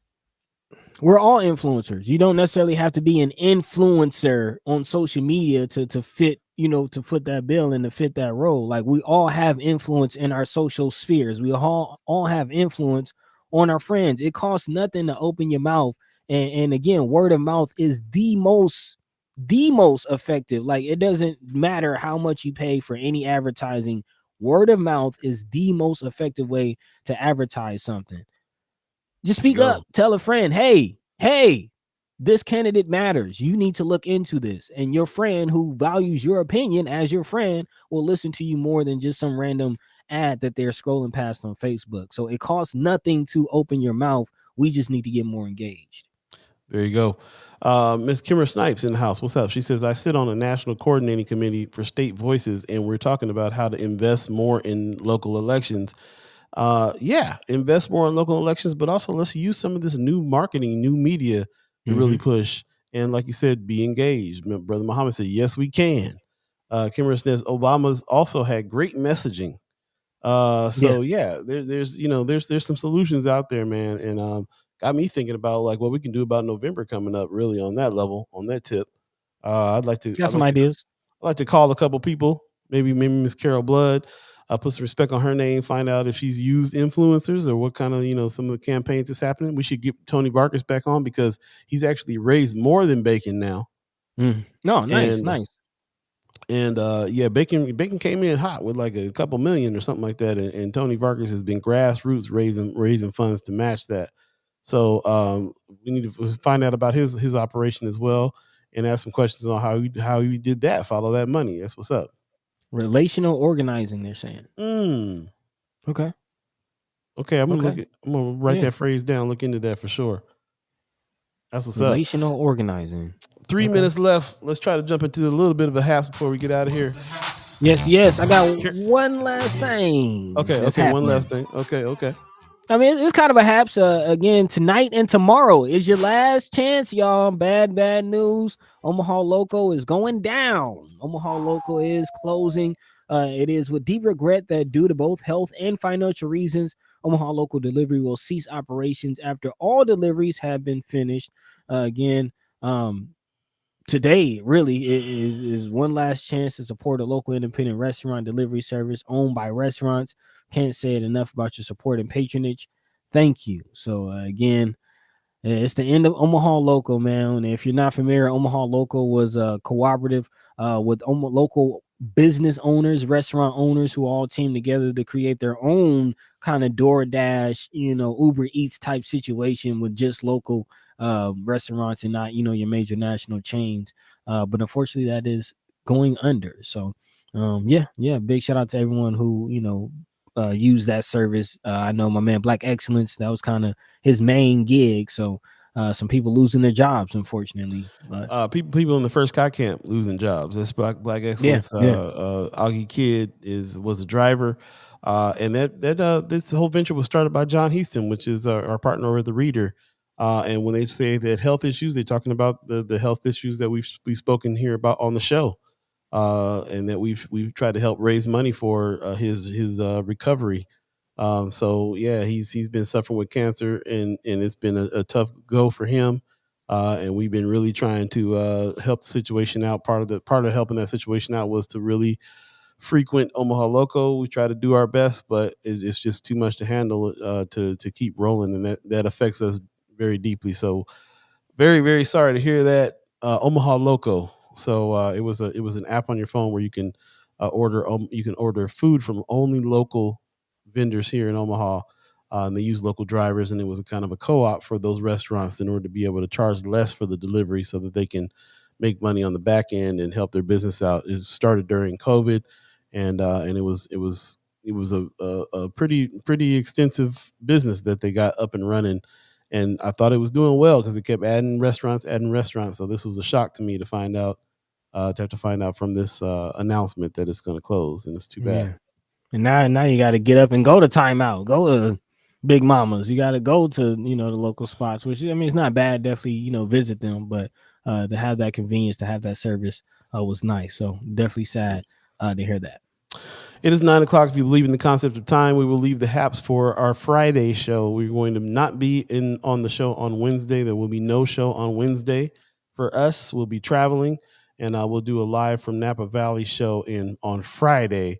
We're all influencers. You don't necessarily have to be an influencer on social media to fit to foot that bill and to fit that role. Like, we all have influence in our social spheres. We all have influence on our friends. It costs nothing to open your mouth. And again, word of mouth is the most effective. Like, it doesn't matter how much you pay for any advertising. Word of mouth is the most effective way to advertise something. Just speak up, tell a friend, hey, this candidate matters. You need to look into this. And your friend who values your opinion as your friend will listen to you more than just some random ad that they're scrolling past on Facebook. So it costs nothing to open your mouth. We just need to get more engaged. There you go. Miss Kimmer Snipes in the house. What's up? She says, I sit on a national coordinating committee for state voices, and we're talking about how to invest more in local elections. Invest more in local elections, but also let's use some of this new marketing, new media to really push. And like you said, be engaged. Brother Muhammad said, yes, we can. Kimmer says, Obama's also had great messaging. There's some solutions out there, man. And got me thinking about like what we can do about November coming up, really on that level, on that tip. I'd like to got some ideas. I'd like to call a couple people, maybe Miss Carol Blood, put some respect on her name, find out if she's used influencers or what kind of, some of the campaigns that's happening. We should get Tony Vargas back on because he's actually raised more than Bacon now. No, nice. And Bacon came in hot with like a couple million or something like that, and Tony Vargas has been grassroots raising funds to match that. So we need to find out about his operation as well, and ask some questions on how he did that, follow that money. That's what's up. Relational organizing, they're saying. Okay. I'm gonna write that phrase down. Look into that for sure. That's what's Relational organizing. 3 minutes left. Let's try to jump into a little bit of a haps before we get out of here. Yes. I got one last thing. Okay. One last thing. Okay. I mean, it's kind of a haps. Again, tonight and tomorrow is your last chance, y'all. Bad news. Omaha LoCo is going down. Omaha LoCo is closing. It is with deep regret that due to both health and financial reasons, Omaha LoCo delivery will cease operations after all deliveries have been finished. Today really is one last chance to support a local independent restaurant delivery service owned by restaurants. Can't say it enough about your support and patronage. Thank you. So again, it's the end of Omaha LoCo, man. And if you're not familiar, Omaha LoCo was a cooperative with local business owners, restaurant owners who all teamed together to create their own kind of DoorDash, Uber Eats type situation with just local restaurants and not, your major national chains. But unfortunately, that is going under. So, big shout out to everyone who, use that service. I know my man Black Excellence, that was kind of his main gig. So some people losing their jobs, unfortunately. But people in the first Sky camp losing jobs. That's Black Excellence. Augie Kidd was a driver. And this whole venture was started by John Heaston, which is our partner over at the Reader. And when they say that health issues, they're talking about the health issues that we've spoken here about on the show. And that we've tried to help raise money for his recovery. He's been suffering with cancer, and it's been a tough go for him. And we've been really trying to help the situation out. Part of helping that situation out was to really frequent Omaha LoCo. We try to do our best, but it's just too much to handle to keep rolling, and that affects us very deeply. So very, very sorry to hear that. Omaha LoCo. So it was an app on your phone where you can order food from only local vendors here in Omaha, and they use local drivers, and it was a kind of a co-op for those restaurants in order to be able to charge less for the delivery so that they can make money on the back end and help their business out. It started during COVID, and it was a pretty extensive business that they got up and running. And I thought it was doing well because it kept adding restaurants. So this was a shock to me to have to find out from this announcement that it's going to close, and it's too bad. Yeah. And now you got to get up and go to Timeout, go to Big Mama's. You got to go to the local spots, which it's not bad. Definitely visit them, but to have that convenience, to have that service was nice. So definitely sad to hear that. It is 9 o'clock. If you believe in the concept of time, we will leave the haps for our Friday show. We're going to not be on the show on Wednesday. There will be no show on Wednesday for us. We'll be traveling. and we'll do a live from Napa Valley show on Friday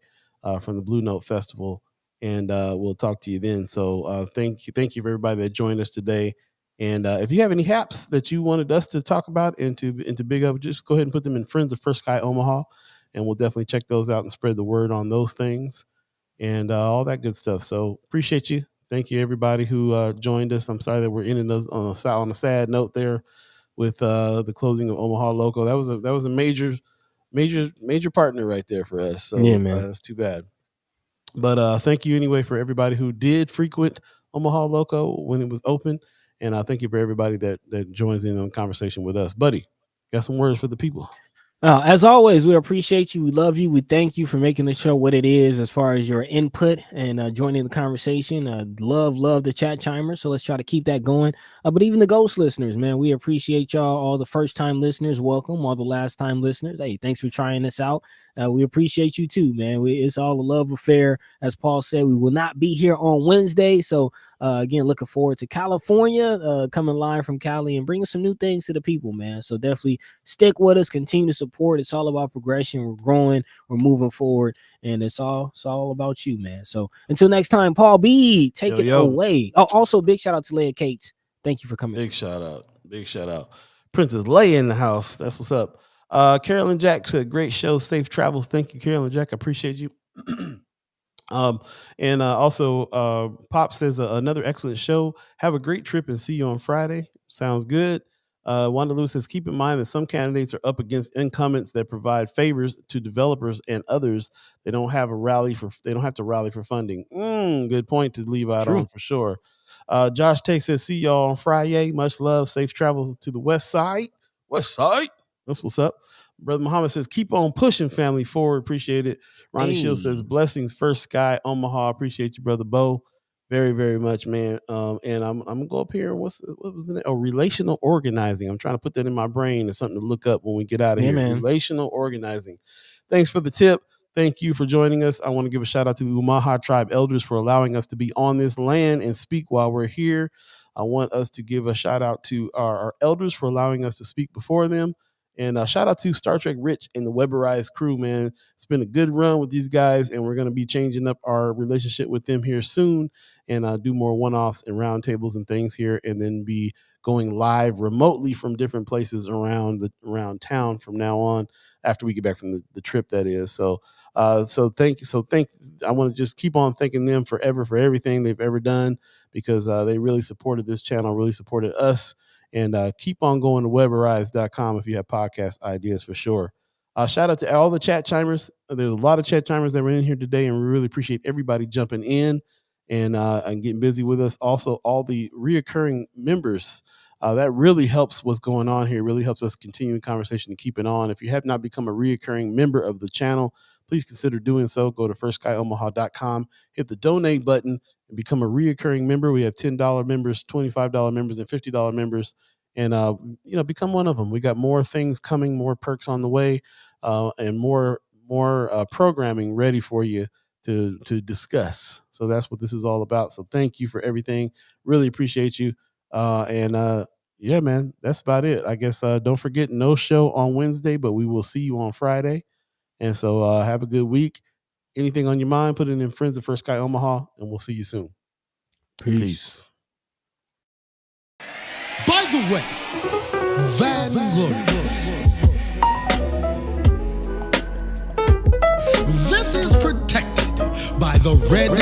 from the Blue Note Festival, and we'll talk to you then. So thank you for everybody that joined us today. And if you have any haps that you wanted us to talk about and to big up, just go ahead and put them in Friends of First Sky Omaha, and we'll definitely check those out and spread the word on those things and all that good stuff. So appreciate you. Thank you, everybody who joined us. I'm sorry that we're ending us on a sad note there with the closing of Omaha LoCo. That was a major partner right there for us. So yeah, man. That's too bad. But thank you anyway for everybody who did frequent Omaha LoCo when it was open. And thank you for everybody that joins in on the conversation with us. Buddy, got some words for the people? As always, we appreciate you. We love you. We thank you for making the show what it is as far as your input and joining the conversation. Love the chat chimers. So let's try to keep that going. But even the ghost listeners, man, we appreciate y'all. All the first time listeners, welcome. All the last time listeners, hey, thanks for trying this out. We appreciate you too, man. It's all a love affair. As Paul said, we will not be here on Wednesday. So again, looking forward to California, coming live from Cali and bringing some new things to the people, man. So definitely stick with us, continue to support. It's all about progression. We're growing, we're moving forward, and it's all about you, man. So until next time, Paul B, take it away. Oh, also big shout out to Leah Cates. Thank you for coming. Big shout out. Princess Leia in the house. That's what's up. Carolyn Jack said, great show, safe travels. Thank you, Carolyn Jack. I appreciate you. And also Pop says another excellent show. Have a great trip and see you on Friday. Sounds good. Wanda Lewis says, keep in mind that some candidates are up against incumbents that provide favors to developers and others. They don't have to rally for funding. Good point to leave out on for sure. Josh Tate says, see y'all on Friday. Much love. Safe travels to the West Side. That's what's up. Brother Muhammad says, keep on pushing, family forward. Appreciate it. Ronnie Shields says, blessings, First Sky Omaha. Appreciate you, Brother Bo. Very, very much, man. And I'm gonna go up here. What was the name? Oh, relational organizing. I'm trying to put that in my brain. It's something to look up when we get out of here. Man. Relational organizing. Thanks for the tip. Thank you for joining us. I want to give a shout out to the Omaha Tribe Elders for allowing us to be on this land and speak while we're here. I want us to give a shout out to our elders for allowing us to speak before them. And shout out to Star Trek Rich and the Weberized crew, man. It's been a good run with these guys, and we're going to be changing up our relationship with them here soon and do more one-offs and roundtables and things here, and then be going live remotely from different places around town from now on after we get back from the trip, that is. So thank you. I want to just keep on thanking them forever for everything they've ever done, because they really supported this channel, really supported us. And keep on going to Weberize.com if you have podcast ideas for sure. Shout out to all the chat chimers. There's a lot of chat chimers that were in here today, and we really appreciate everybody jumping in and getting busy with us. Also, all the reoccurring members. That really helps what's going on here. Really helps us continue the conversation and keep it on. If you have not become a reoccurring member of the channel, please consider doing so. Go to firstsky.omaha.com, hit the donate button, and become a reoccurring member. We have $10 members, $25 members, and $50 members. And, become one of them. We got more things coming, more perks on the way, and more programming ready for you to discuss. So that's what this is all about. So thank you for everything. Really appreciate you. Yeah, man, that's about it. I guess don't forget, no show on Wednesday, but we will see you on Friday. And so have a good week. Anything on your mind, put it in Friends of First Sky Omaha, and we'll see you soon. Peace. By the way, Vanglorious. This is protected by the red